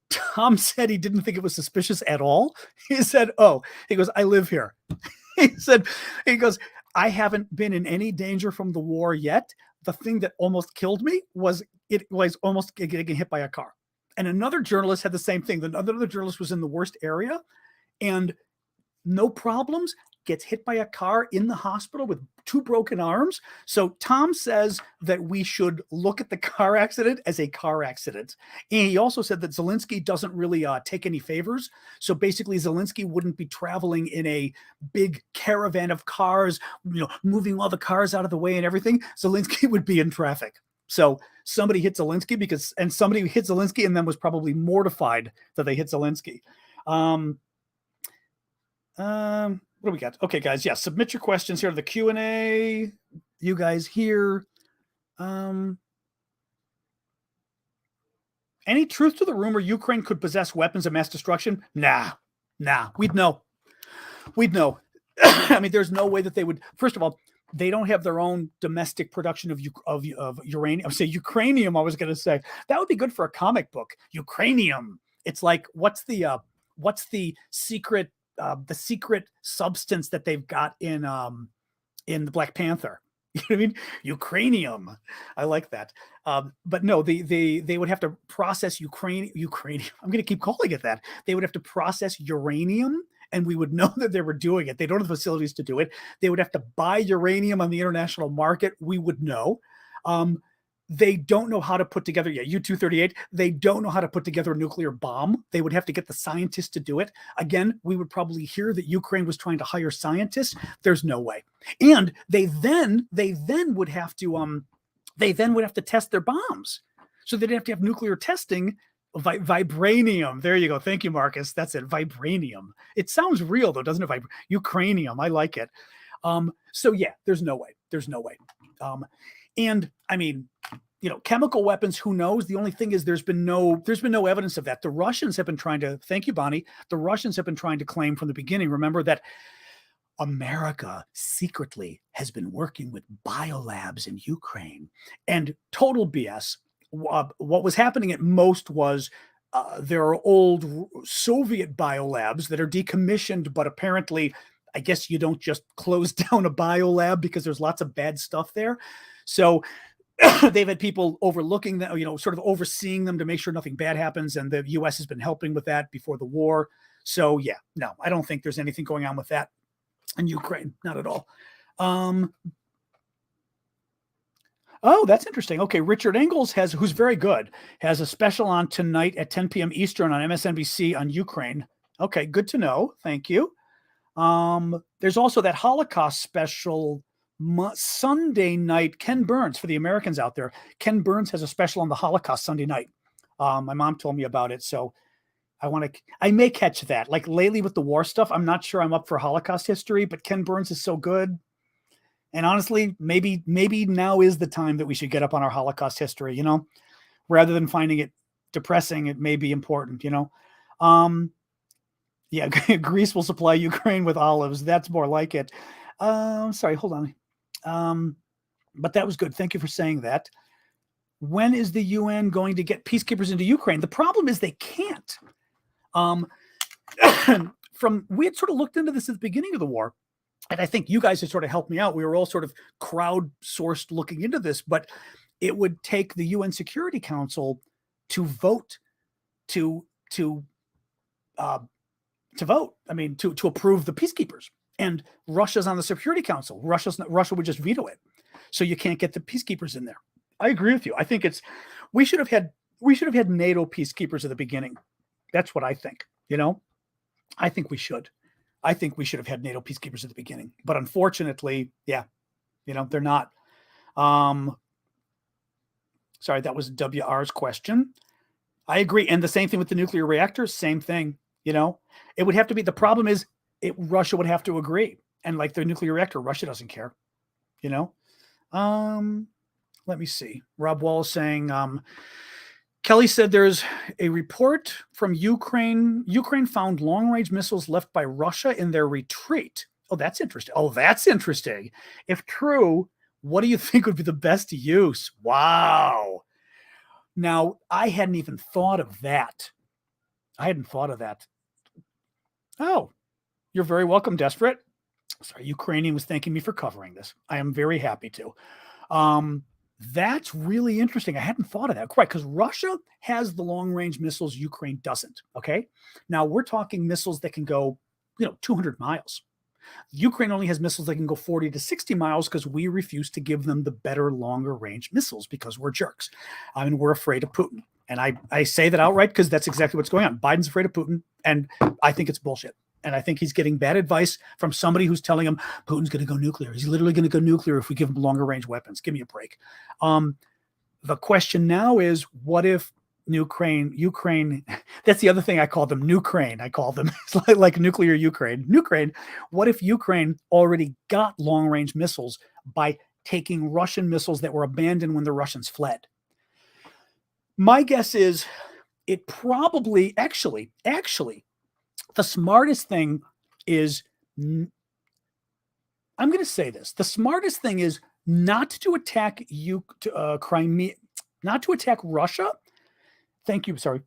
Tom said he didn't think it was suspicious at all. He said, "Oh," he goes, "I live here." He goes, "I haven't been in any danger from the war yet. The thing that almost killed me was almost getting hit by a car." And another journalist had the same thing. Another journalist was in the worst area and no problems, gets hit by a car in the hospital with 2 broken arms. So Tom says that we should look at the car accident as a car accident. And he also said that Zelensky doesn't really take any favors. So basically Zelensky wouldn't be traveling in a big caravan of cars, moving all the cars out of the way and everything. Zelensky would be in traffic. So somebody hit Zelensky somebody hit Zelensky and then was probably mortified that they hit Zelensky. What do we got? Okay, guys. Yeah, submit your questions here to the Q&A. You guys here. Any truth to the rumor Ukraine could possess weapons of mass destruction? Nah. We'd know. I mean, there's no way that they would. First of all, they don't have their own domestic production of uranium. I say Ukrainium. I was going to say that would be good for a comic book. Ukrainium. It's like what's the secret substance that they've got in the Black Panther? You know what I mean? Ukrainium. I like that. But no, they would have to process Ukrainium. I'm going to keep calling it that. They would have to process uranium, and we would know that they were doing it. They don't have the facilities to do it. They would have to buy uranium on the international market. We would know. They don't know how to put together, U-238, they don't know how to put together a nuclear bomb. They would have to get the scientists to do it. Again, we would probably hear that Ukraine was trying to hire scientists. There's no way. And they then would have to test their bombs. So they'd have to have nuclear testing. Vibranium. There you go. Thank you, Marcus. That's it. Vibranium. It sounds real though, doesn't it? Ukrainium. I like it. So yeah, there's no way. And I mean, chemical weapons, who knows? The only thing is there's been no evidence of that. The Russians have been trying to, thank you, Bonnie. The Russians have been trying to claim from the beginning, remember, that America secretly has been working with biolabs in Ukraine, and total BS. What was happening at most was there are old Soviet biolabs that are decommissioned, but apparently, I guess you don't just close down a biolab because there's lots of bad stuff there. So they've had people overlooking them, sort of overseeing them to make sure nothing bad happens. And the U.S. has been helping with that before the war. So yeah, no, I don't think there's anything going on with that in Ukraine. Not at all. Oh, that's interesting. Okay, Richard Engels who's very good, has a special on tonight at 10 p.m. Eastern on MSNBC on Ukraine. Okay, good to know. Thank you. There's also that Holocaust special Sunday night. Ken Burns, for the Americans out there, Ken Burns has a special on the Holocaust Sunday night. My mom told me about it, so I may catch that. Like lately with the war stuff, I'm not sure I'm up for Holocaust history, but Ken Burns is so good. And honestly, maybe now is the time that we should get up on our Holocaust history, rather than finding it depressing. It may be important, Yeah, Greece will supply Ukraine with olives. That's more like it. Sorry, hold on. But that was good. Thank you for saying that. When is the UN going to get peacekeepers into Ukraine? The problem is they can't. We had sort of looked into this at the beginning of the war, and I think you guys had sort of helped me out. We were all sort of crowdsourced looking into this, but it would take the UN Security Council to vote to vote. I mean, to approve the peacekeepers. And Russia's on the Security Council. Russia would just veto it, so you can't get the peacekeepers in there. I agree with you. I think we should have had NATO peacekeepers at the beginning. That's what I think. I think we should. I think we should have had NATO peacekeepers at the beginning, but unfortunately, yeah, they're not. Sorry, that was WR's question. I agree, and the same thing with the nuclear reactors. Same thing. It would have to be. The problem is, Russia would have to agree, and like the nuclear reactor, Russia doesn't care. Let me see. Rob Wall is saying, Kelly said there's a report from Ukraine. Ukraine found long-range missiles left by Russia in their retreat. Oh, that's interesting. Oh, that's interesting. If true, what do you think would be the best use? Wow. Now, I hadn't even thought of that. I hadn't thought of that. Oh, you're very welcome, Desperate. Sorry, Ukrainian was thanking me for covering this. I am very happy to. That's really interesting. I hadn't thought of that. Quite, because Russia has the long-range missiles, Ukraine doesn't. Okay. Now we're talking missiles that can go, 200 miles. Ukraine only has missiles that can go 40 to 60 miles because we refuse to give them the better, longer range missiles because we're jerks. I mean, we're afraid of Putin. And I say that outright because that's exactly what's going on. Biden's afraid of Putin, and I think it's bullshit. And I think he's getting bad advice from somebody who's telling him Putin's going to go nuclear. He's literally going to go nuclear if we give him longer range weapons. Give me a break. The question now is, what if Ukraine, that's the other thing I call them, Nucraine. I call them, it's like nuclear Ukraine. What if Ukraine already got long range missiles by taking Russian missiles that were abandoned when the Russians fled? My guess is it probably, actually, the smartest thing is, I'm going to say this. The smartest thing is not to attack Crimea, not to attack Russia. Thank you. Sorry,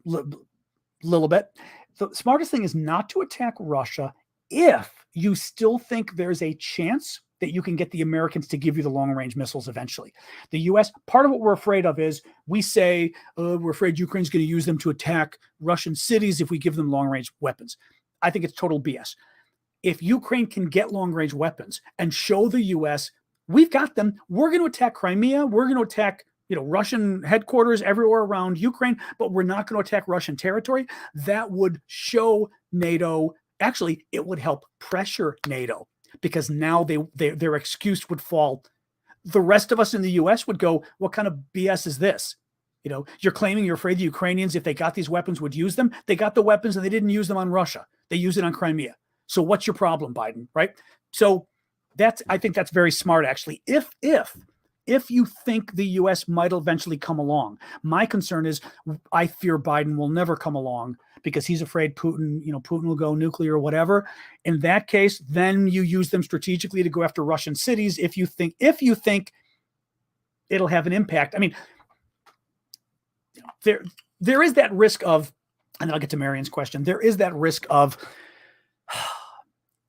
little bit. The smartest thing is not to attack Russia if you still think there's a chance that you can get the Americans to give you the long-range missiles eventually. The U.S., part of what we're afraid of is we say we're afraid Ukraine's going to use them to attack Russian cities if we give them long-range weapons. I think it's total BS. If Ukraine can get long-range weapons and show the U.S. we've got them, we're going to attack Crimea, we're going to attack Russian headquarters everywhere around Ukraine, but we're not going to attack Russian territory. That would show NATO. Actually, it would help pressure NATO because now their excuse would fall. The rest of us in the U.S. would go, what kind of BS is this? You're claiming you're afraid the Ukrainians, if they got these weapons, would use them. They got the weapons and they didn't use them on Russia. They used it on Crimea. So what's your problem, Biden? Right? So I think that's very smart, actually. If you think the U.S. might eventually come along, my concern is I fear Biden will never come along because he's afraid Putin will go nuclear or whatever. In that case, then you use them strategically to go after Russian cities. If you think it'll have an impact. I mean, there is that risk of, and then I'll get to Marion's question. There is that risk of,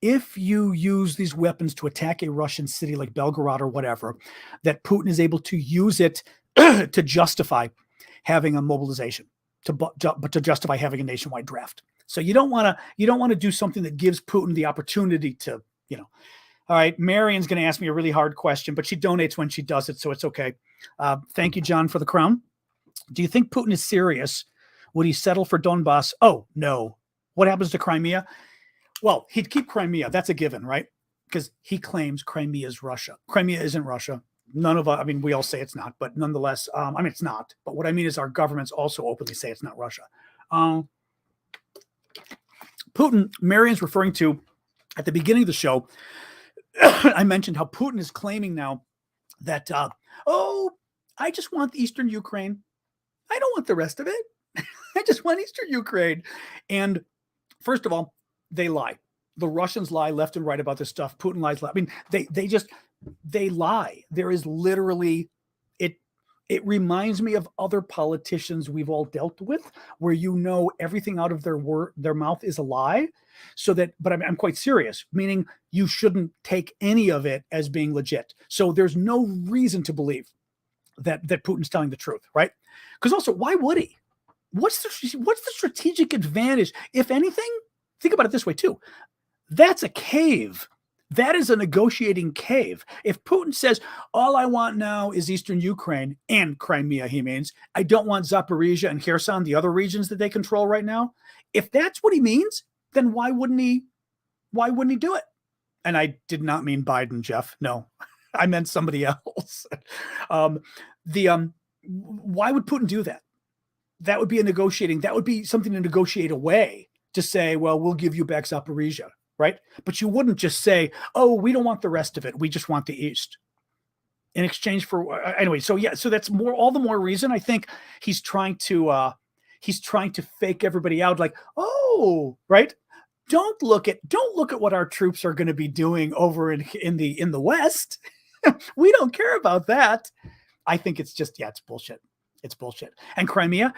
if you use these weapons to attack a Russian city like Belgorod or whatever, that Putin is able to use it to justify having a mobilization, to justify having a nationwide draft. So you don't want to do something that gives Putin the opportunity to, All right, Marion's going to ask me a really hard question, but she donates when she does it, so it's okay. Thank you, John, for the crown. Do you think Putin is serious? Would he settle for Donbass? Oh, no. What happens to Crimea? Well, he'd keep Crimea. That's a given, right? Because he claims Crimea is Russia. Crimea isn't Russia. None of us, I mean, we all say it's not, but nonetheless, it's not. But what I mean is our governments also openly say it's not Russia. Putin, Marion's referring to, at the beginning of the show, I mentioned how Putin is claiming now that, I just want Eastern Ukraine. I don't want the rest of it. I just want Eastern Ukraine. And first of all, they lie. The Russians lie left and right about this stuff. Putin lies. I mean, they lie. There is literally, it reminds me of other politicians we've all dealt with, where everything out of their mouth is a lie. But I'm quite serious, meaning you shouldn't take any of it as being legit. So there's no reason to believe that Putin's telling the truth, right? Because also, why would he? What's the strategic advantage? If anything, think about it this way too. That's a cave. That is a negotiating cave. If Putin says, all I want now is Eastern Ukraine and Crimea, he means, I don't want Zaporizhia and Kherson, the other regions that they control right now. If that's what he means, then why wouldn't he do it? And I did not mean Biden, Jeff. No, I meant somebody else. Why would Putin do that? That would be something to negotiate away, to say, well, we'll give you back Zaporizhia, right? But you wouldn't just say, oh, we don't want the rest of it. We just want the East. in exchange for anyway. So yeah, so that's all the more reason I think he's trying to fake everybody out, like, oh, right. Don't look at what our troops are going to be doing over in the West. We don't care about that. I think it's just, yeah, it's bullshit. It's bullshit. And Crimea,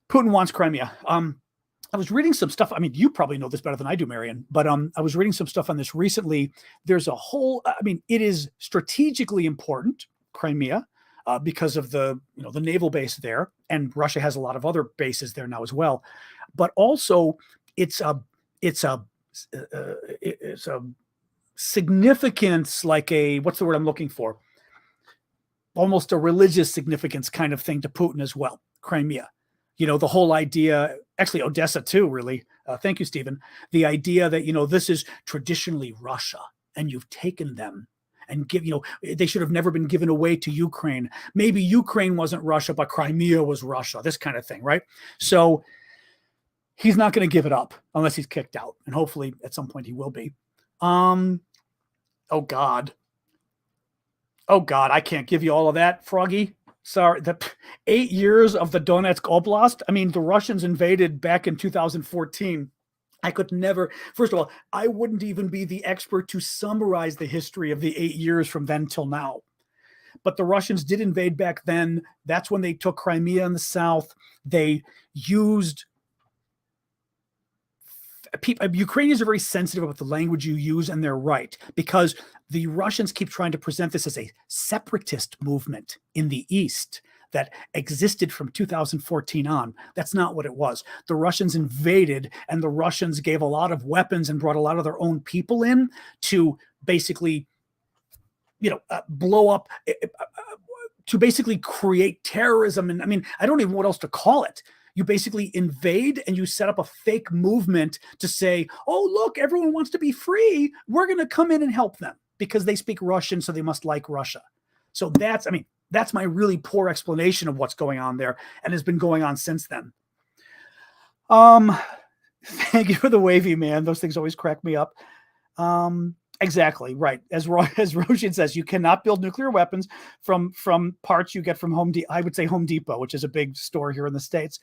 Putin wants Crimea. I was reading some stuff. I mean, you probably know this better than I do, Marion, but I was reading some stuff on this recently. There's a whole, I mean, it is strategically important, Crimea, because of the naval base there, and Russia has a lot of other bases there now as well. But also, it's a significance, like what's the word I'm looking for? Almost a religious significance kind of thing to Putin as well, Crimea. The whole idea, actually Odessa too, really. Thank you, Stephen. The idea that, this is traditionally Russia and you've taken them and they should have never been given away to Ukraine. Maybe Ukraine wasn't Russia, but Crimea was Russia, this kind of thing, right? So he's not going to give it up unless he's kicked out. And hopefully at some point he will be. Oh God, I can't give you all of that, Froggy. Sorry, the 8 years of the Donetsk Oblast. I mean, the Russians invaded back in 2014. I could never, first of all, I wouldn't even be the expert to summarize the history of the 8 years from then till now. But the Russians did invade back then. That's when they took Crimea in the south. They used, Ukrainians are very sensitive about the language you use, and they're right, because the Russians keep trying to present this as a separatist movement in the East that existed from 2014 on. That's not what it was. The Russians invaded, and the Russians gave a lot of weapons and brought a lot of their own people in to basically, blow up, to basically create terrorism. And I mean, I don't even know what else to call it. You basically invade and you set up a fake movement to say, oh, look, everyone wants to be free. We're going to come in and help them because they speak Russian, so they must like Russia. So that's my really poor explanation of what's going on there, and has been going on since then. Thank you for the wavy, man. Those things always crack me up. Exactly right. As Roshan says, you cannot build nuclear weapons from parts you get from I would say Home Depot, which is a big store here in the States.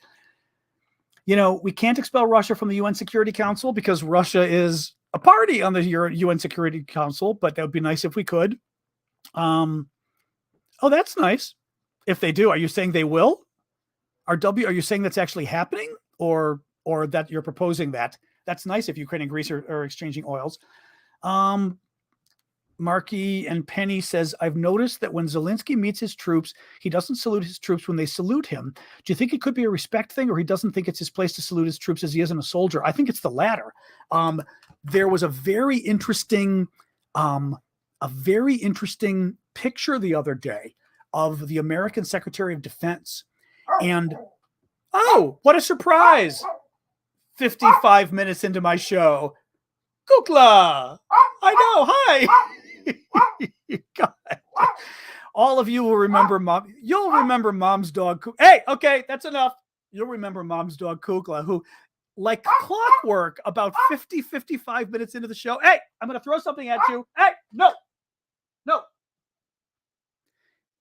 We can't expel Russia from the UN Security Council because Russia is a party on the UN Security Council, but that would be nice if we could. Oh, that's nice. If they do, are you saying they will? Are you saying that's actually happening, or that you're proposing that? That's nice if Ukraine and Greece are exchanging oils. Marky and Penny says, I've noticed that when Zelensky meets his troops, he doesn't salute his troops when they salute him. Do you think it could be a respect thing, or he doesn't think it's his place to salute his troops as he isn't a soldier? I think it's the latter. There was a very interesting picture the other day of the American Secretary of Defense. And, oh, what a surprise. 55 minutes into my show. Kukla! I know, hi! God. All of you will remember You'll remember Mom's dog. Hey, okay, that's enough. You'll remember Mom's dog, Kukla, who, like clockwork, about 55 minutes into the show, hey, I'm going to throw something at you. Hey, no.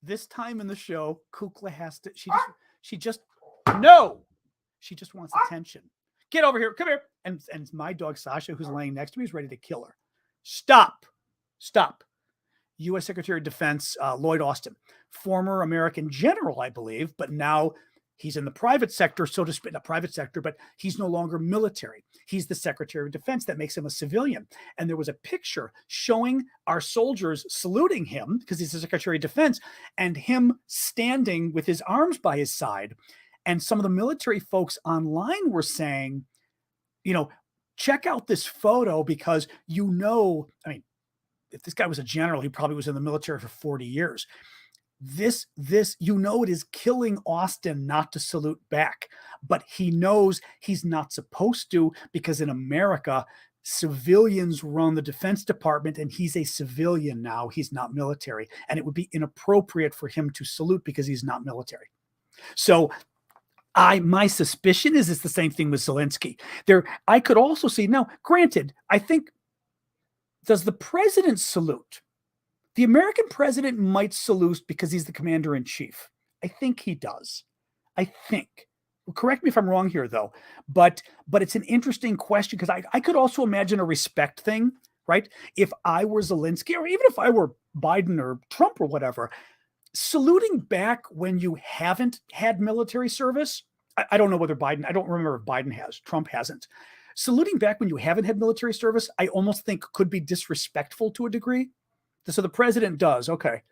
This time in the show, Kukla has to, she just wants attention. Get over here. Come here. And my dog, Sasha, who's laying next to me, is ready to kill her. Stop. U.S. Secretary of Defense Lloyd Austin, former American general, I believe, but now he's in the private sector, so to speak, not private sector, but he's no longer military. He's the Secretary of Defense. That makes him a civilian. And there was a picture showing our soldiers saluting him because he's the Secretary of Defense, and him standing with his arms by his side. And some of the military folks online were saying, check out this photo because, if this guy was a general, he probably was in the military for 40 years. This, it is killing Austin not to salute back, but he knows he's not supposed to, because in America, civilians run the Defense Department, and he's a civilian now. He's not military, and it would be inappropriate for him to salute because he's not military. So my suspicion is it's the same thing with Zelensky. I could also see, now, granted, I think, does the president salute? The American president might salute because he's the commander in chief. I think he does. I think. Correct me if I'm wrong here, though. But it's an interesting question because I could also imagine a respect thing, right? If I were Zelensky, or even if I were Biden or Trump or whatever, saluting back when you haven't had military service. I don't know whether Biden, I don't remember if Biden has, Trump hasn't. Saluting back when you haven't had military service, I almost think could be disrespectful to a degree. So the president does, okay.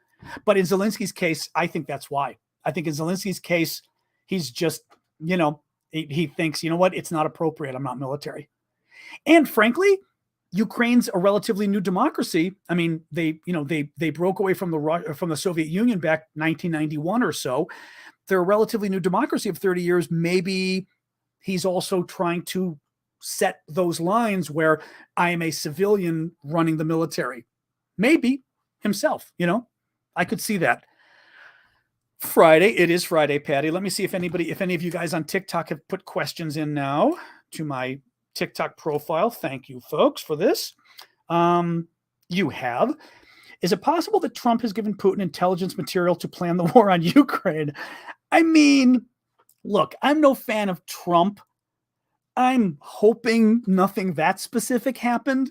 But in Zelensky's case, I think that's why. I think in Zelensky's case, he's just, he thinks, you know what, it's not appropriate. I'm not military. And frankly, Ukraine's a relatively new democracy. I mean, they broke away from the Soviet Union back 1991 or so. They're a relatively new democracy of 30 years. Maybe he's also trying to set those lines where I am a civilian running the military. Maybe himself, I could see that. Friday, it is Friday, Patty. Let me see if any of you guys on TikTok have put questions in now to my TikTok profile. Thank you, folks, for this. You have. Is it possible that Trump has given Putin intelligence material to plan the war on Ukraine? I mean, look, I'm no fan of Trump. I'm hoping nothing that specific happened.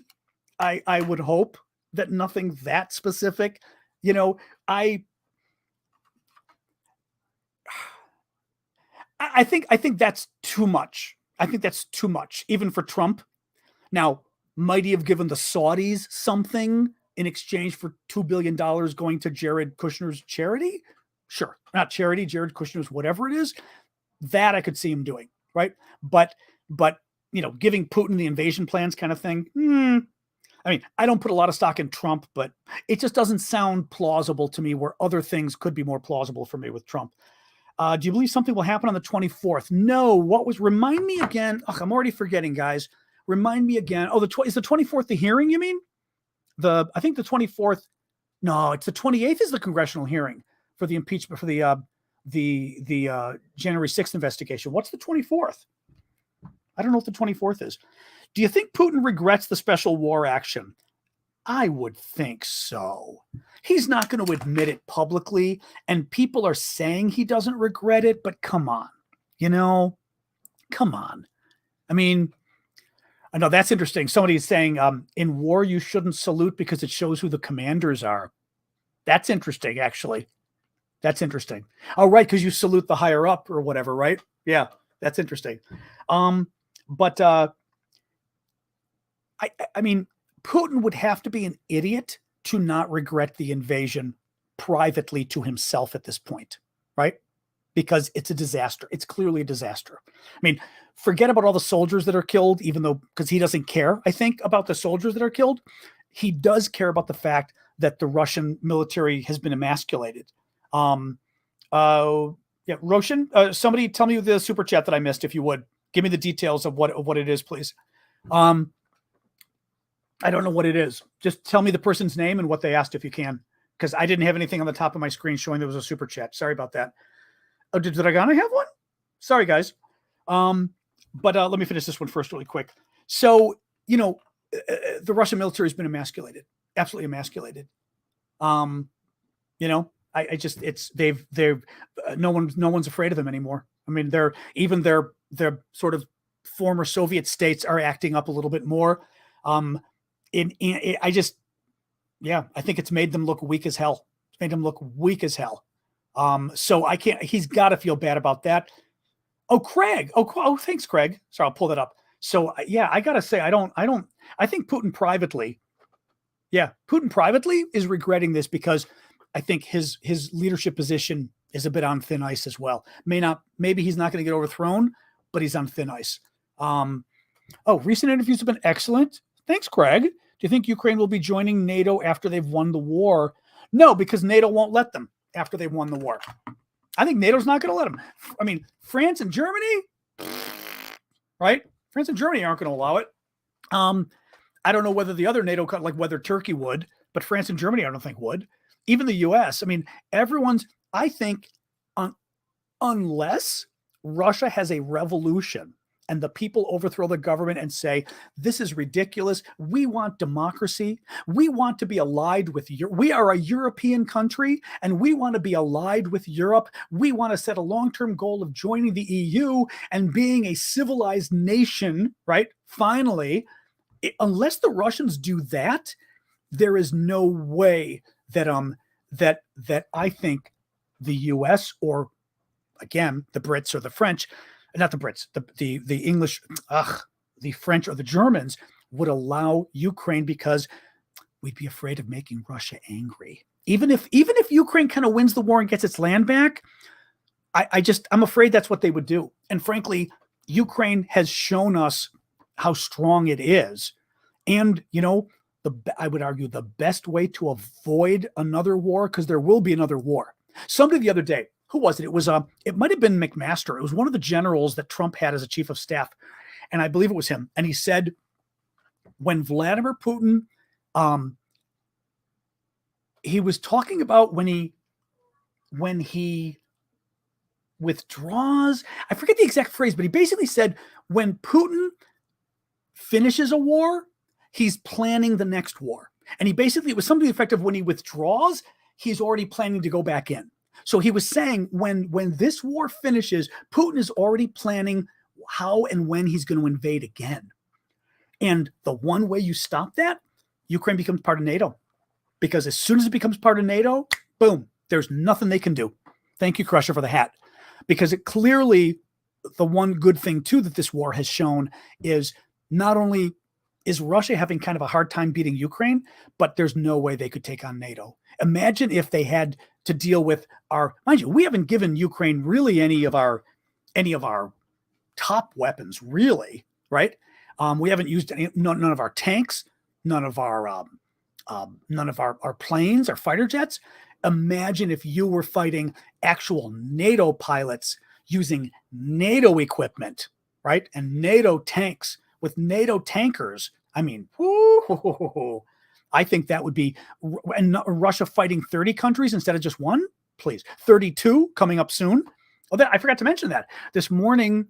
I would hope that nothing that specific. I think that's too much. I think that's too much, even for Trump. Now, might he have given the Saudis something in exchange for $2 billion going to Jared Kushner's charity? Sure. Not charity, Jared Kushner's whatever it is. That I could see him doing, right? But giving Putin the invasion plans kind of thing. I mean, I don't put a lot of stock in Trump, but it just doesn't sound plausible to me where other things could be more plausible for me with Trump. Do you believe something will happen on the 24th? No. Remind me again. I'm already forgetting, guys. Remind me again. Oh, is the 24th the hearing, you mean? I think the 24th. No, it's the 28th is the congressional hearing for the impeachment, for the January 6th investigation. What's the 24th? I don't know what the 24th is. Do you think Putin regrets the special war action? I would think so. He's not going to admit it publicly, and people are saying he doesn't regret it, but come on. Come on. I mean, I know that's interesting. Somebody's saying in war, you shouldn't salute because it shows who the commanders are. That's interesting, actually. That's interesting. Oh, right, because you salute the higher up or whatever, right? Yeah, that's interesting. But I mean, Putin would have to be an idiot to not regret the invasion privately to himself at this point, right? Because it's a disaster. It's clearly a disaster. I mean, forget about all the soldiers that are killed, even though, because he doesn't care, I think, about the soldiers that are killed. He does care about the fact that the Russian military has been emasculated. Roshan, somebody tell me the super chat that I missed, if you would. Give me the details of what it is, please. I don't know what it is. Just tell me the person's name and what they asked if you can, because I didn't have anything on the top of my screen showing there was a super chat. Sorry about that. Oh, did Dragana have one? Sorry, guys. But let me finish this one first really quick. So, the Russian military has been emasculated, absolutely emasculated. No one's afraid of them anymore. I mean, their sort of former Soviet states are acting up a little bit more. I think it's made them look weak as hell. It's made them look weak as hell. So he's got to feel bad about that. Oh, Craig. Oh, thanks, Craig. Sorry, I'll pull that up. So I got to say, I think Putin privately is regretting this because I think his leadership position is a bit on thin ice as well. Maybe he's not going to get overthrown, but he's on thin ice. Recent interviews have been excellent. Thanks, Craig. Do you think Ukraine will be joining NATO after they've won the war? No, because NATO won't let them after they've won the war. I think NATO's not going to let them. I mean, France and Germany, right? France and Germany aren't going to allow it. I don't know whether the other NATO, like whether Turkey would, but France and Germany, I don't think would. Even the U.S. I mean, I think, unless Russia has a revolution and the people overthrow the government and say, this is ridiculous. We want democracy. We want to be allied with Europe. We are a European country and we want to be allied with Europe. We want to set a long-term goal of joining the EU and being a civilized nation, right? Finally, unless the Russians do that, there is no way that that I think the US, or again, the Brits or the French, not the Brits, the English, the French or the Germans would allow Ukraine, because we'd be afraid of making Russia angry. Even if Ukraine kind of wins the war and gets its land back, I'm afraid that's what they would do. And frankly, Ukraine has shown us how strong it is. And, I would argue the best way to avoid another war, because there will be another war. Somebody the other day, who was it? It might have been McMaster. It was one of the generals that Trump had as a chief of staff. And I believe it was him. And he said, when Vladimir Putin, he was talking about when he withdraws, I forget the exact phrase, but he basically said, when Putin finishes a war, he's planning the next war. And it was something effective. When he withdraws, he's already planning to go back in. So he was saying when this war finishes, Putin is already planning how and when he's going to invade again. And the one way you stop that, Ukraine becomes part of NATO. Because as soon as it becomes part of NATO, boom, there's nothing they can do. Thank you, Crusher, for the hat. Because it clearly, the one good thing too that this war has shown is not only is Russia having kind of a hard time beating Ukraine, but there's no way they could take on NATO. Imagine if they had to deal with mind you, we haven't given Ukraine really any of our top weapons, really, right? We haven't used none of our tanks, none of our planes, our fighter jets. Imagine if you were fighting actual NATO pilots using NATO equipment, right? And NATO tanks with NATO tankers. I mean, I think that would be, and Russia fighting 30 countries instead of just one, please. 32 coming up soon. Oh, I forgot to mention that. This morning,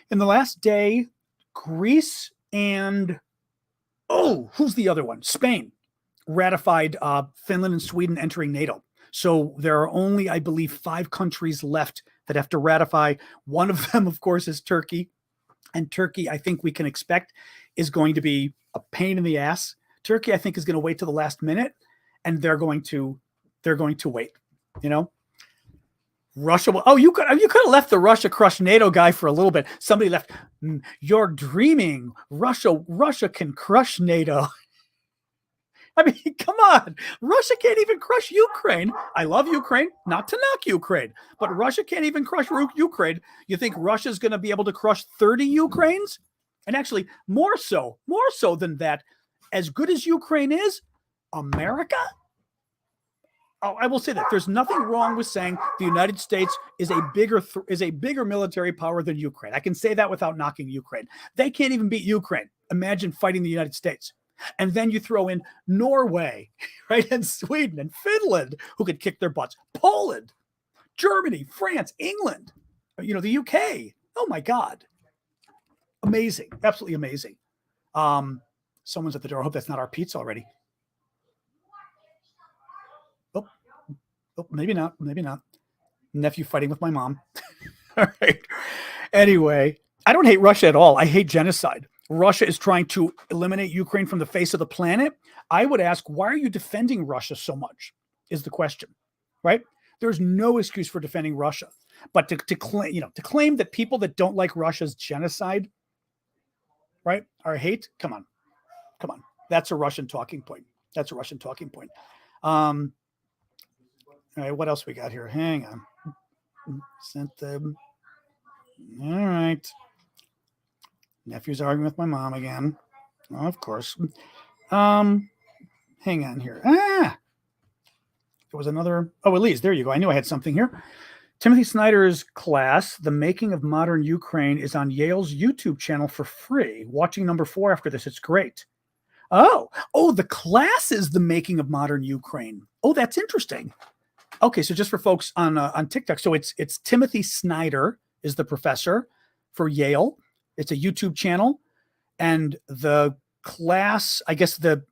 in the last day, Greece and, who's the other one? Spain ratified Finland and Sweden entering NATO. So there are only, I believe, 5 countries left that have to ratify. One of them, of course, is Turkey. And Turkey, I think we can expect, is going to be a pain in the ass. Turkey, I think, is going to wait till the last minute, and they're going to wait. Russia will. You could have left the Russia crush NATO guy for a little bit. Somebody left. You're dreaming. Russia can crush NATO. I mean, come on. Russia can't even crush Ukraine. I love Ukraine, not to knock Ukraine, but Russia can't even crush Ukraine. You think Russia's going to be able to crush 30 Ukraines? And actually, more so than that, as good as Ukraine is, America? I will say that there's nothing wrong with saying the United States is a bigger military power than Ukraine. I can say that without knocking Ukraine. They can't even beat Ukraine. Imagine fighting the United States. And then you throw in Norway, right? And Sweden and Finland, who could kick their butts. Poland, Germany, France, England, the UK. Oh my God. Amazing. Absolutely amazing. Someone's at the door. I hope that's not our pizza already. Oh, maybe not. Maybe not. Nephew fighting with my mom. All right. Anyway, I don't hate Russia at all. I hate genocide. Russia is trying to eliminate Ukraine from the face of the planet. I would ask, why are you defending Russia so much? Is the question, right? There's no excuse for defending Russia, but to claim that people that don't like Russia's genocide, right, are hate. Come on. That's a Russian talking point. All right, what else we got here? Hang on. Sent them. All right. Nephew's arguing with my mom again. Oh, of course. Hang on here. There was another. Oh, Elise, there you go. I knew I had something here. Timothy Snyder's class, The Making of Modern Ukraine, is on Yale's YouTube channel for free. Watching number 4 after this. It's great. Oh, the class is The Making of Modern Ukraine. Oh, that's interesting. Okay, so just for folks on TikTok, so it's Timothy Snyder is the professor for Yale. It's a YouTube channel, and the class, I guess the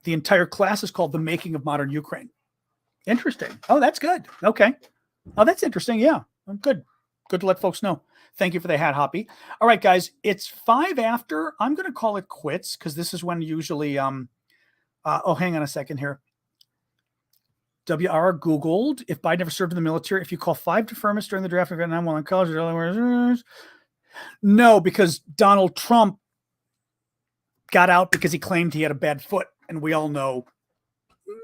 entire class is called The Making of Modern Ukraine. Interesting. Oh, that's good. Okay. Oh, that's interesting. Yeah. Good. Good to let folks know. Thank you for the hat, Hoppy. All right, guys. It's 5 after. I'm going to call it quits because this is when usually oh, hang on a second here. WR Googled if Biden never served in the military. If you call 5 deferments during the draft of Vietnam while in college, no, because Donald Trump got out because he claimed he had a bad foot, and we all know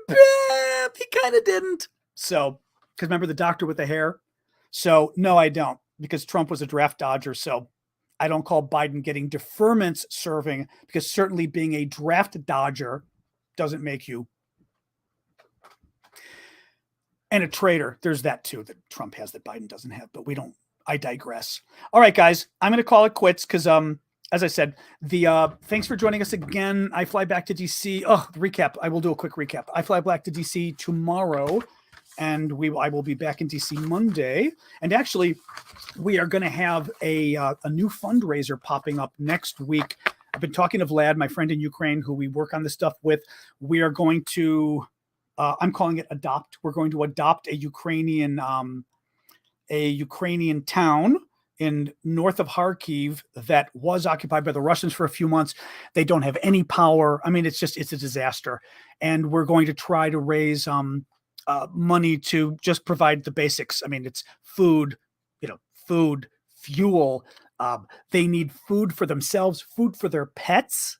he kind of didn't. So, because remember the doctor with the hair? So, no, I don't, because Trump was a draft dodger. So, I don't call Biden getting deferments serving, because certainly being a draft dodger doesn't make you. And a traitor. There's that too that Trump has that Biden doesn't have, but we don't. I digress. All right, guys, I'm going to call it quits because, as I said, thanks for joining us again. I fly back to DC. Oh, the recap. I will do a quick recap. I fly back to DC tomorrow, and I will be back in DC Monday. And actually, we are going to have a new fundraiser popping up next week. I've been talking to Vlad, my friend in Ukraine, who we work on this stuff with. We are going to, I'm calling it adopt. We're going to adopt a Ukrainian town in north of Kharkiv that was occupied by the Russians for a few months. They don't have any power. I mean, it's a disaster. And we're going to try to raise money to just provide the basics. I mean, it's food, food, fuel. They need food for themselves, food for their pets,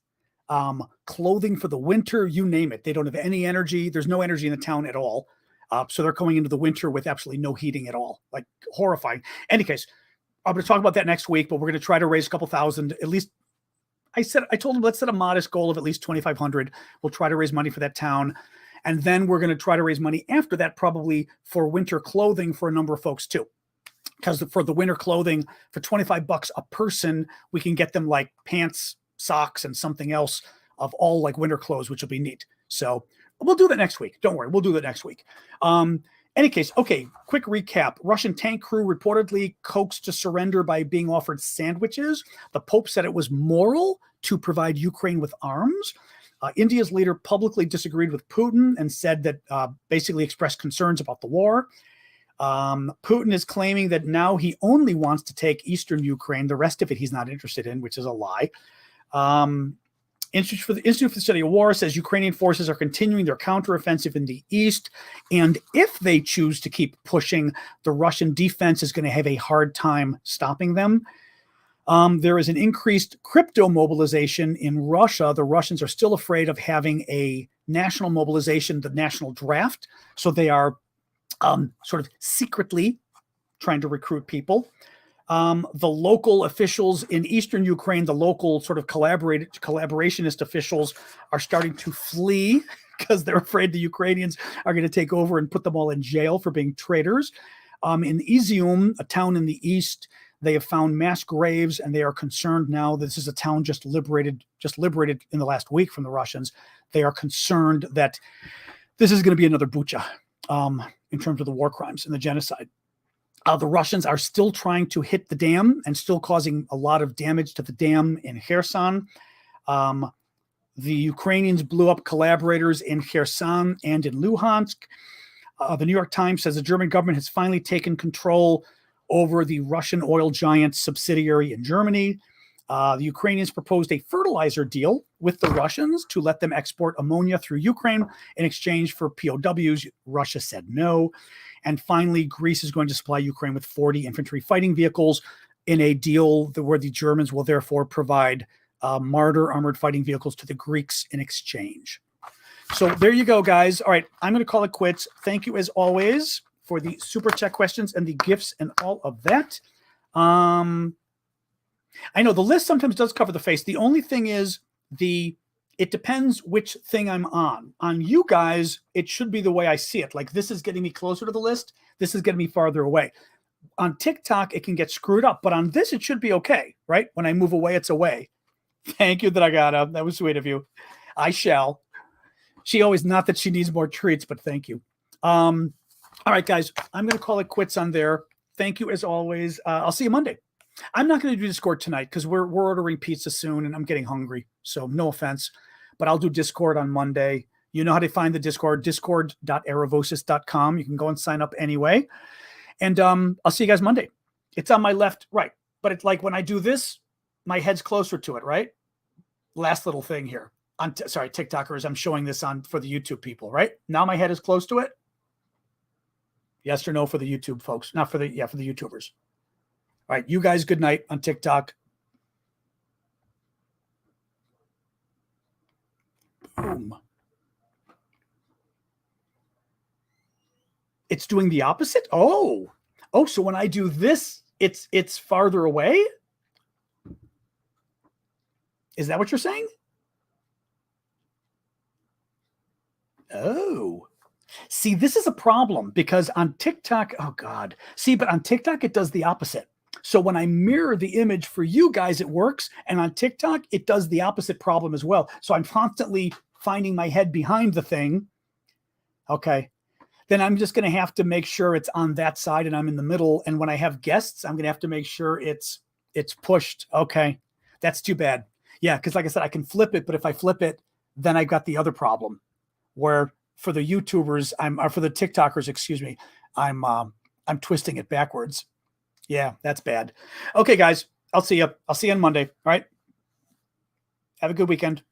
clothing for the winter, you name it. They don't have any energy. There's no energy in the town at all. So they're going into the winter with absolutely no heating at all, like horrifying. Any case, I'm going to talk about that next week, but we're going to try to raise a couple thousand, at least. I told them, let's set a modest goal of at least 2,500. We'll try to raise money for that town. And then we're going to try to raise money after that, probably for winter clothing for a number of folks too. Because for the winter clothing, for $25 a person, we can get them like pants, socks, and something else of all like winter clothes, which will be neat. So we'll do that next week. Don't worry. We'll do that next week. Any case, okay, quick recap. Russian tank crew reportedly coaxed to surrender by being offered sandwiches. The Pope said it was moral to provide Ukraine with arms. India's leader publicly disagreed with Putin and said that basically expressed concerns about the war. Putin is claiming that now he only wants to take eastern Ukraine. The rest of it he's not interested in, which is a lie. Institute for the Study of War says Ukrainian forces are continuing their counteroffensive in the east, and if they choose to keep pushing, the Russian defense is going to have a hard time stopping them. There is an increased crypto mobilization in Russia. The Russians are still afraid of having a national mobilization, the national draft, so they are sort of secretly trying to recruit people. The local officials in eastern Ukraine, the local sort of collaborationist officials are starting to flee because they're afraid the Ukrainians are going to take over and put them all in jail for being traitors. In Izium, a town in the east, they have found mass graves, and they are concerned now. This is a town just liberated in the last week from the Russians. They are concerned that this is going to be another Bucha in terms of the war crimes and the genocide. The Russians are still trying to hit the dam and still causing a lot of damage to the dam in Kherson. The Ukrainians blew up collaborators in Kherson and in Luhansk. The New York Times says the German government has finally taken control over the Russian oil giant subsidiary in Germany. The Ukrainians proposed a fertilizer deal with the Russians to let them export ammonia through Ukraine in exchange for POWs. Russia said no. And finally, Greece is going to supply Ukraine with 40 infantry fighting vehicles in a deal where the Germans will therefore provide Marder armored fighting vehicles to the Greeks in exchange. So there you go, guys. All right, I'm going to call it quits. Thank you, as always, for the super chat questions and the gifts and all of that. I know the list sometimes does cover the face. The only thing is it depends which thing I'm on. On you guys, it should be the way I see it. Like, this is getting me closer to the list. This is getting me farther away. On TikTok, it can get screwed up, but on this, it should be okay, right? When I move away, it's away. Thank you, Dragana. That was sweet of you. I shall. She always, not that she needs more treats, but thank you. All right, guys, I'm going to call it quits on there. Thank you, as always. I'll see you Monday. I'm not going to do Discord tonight because we're ordering pizza soon and I'm getting hungry. So no offense, but I'll do Discord on Monday. You know how to find the Discord, discord.aravosis.com. You can go and sign up anyway. And I'll see you guys Monday. It's on my left, right. But it's like when I do this, my head's closer to it, right? Last little thing here. Sorry, TikTokers, I'm showing this on for the YouTube people, right? Now my head is close to it. Yes or no for the YouTube folks? Not for the YouTubers. All right, you guys, good night on TikTok. Boom. It's doing the opposite? Oh, so when I do this, it's farther away? Is that what you're saying? Oh. See, this is a problem because on TikTok, oh God. See, but on TikTok, it does the opposite. So when I mirror the image for you guys, it works. And on TikTok, it does the opposite problem as well. So I'm constantly finding my head behind the thing. Okay. Then I'm just going to have to make sure it's on that side and I'm in the middle. And when I have guests, I'm going to have to make sure it's pushed. Okay. That's too bad. Yeah. Cause like I said, I can flip it, but if I flip it, then I've got the other problem where for the YouTubers, or for the TikTokers, excuse me, I'm twisting it backwards. Yeah, that's bad. Okay, guys, I'll see you. I'll see you on Monday. All right. Have a good weekend.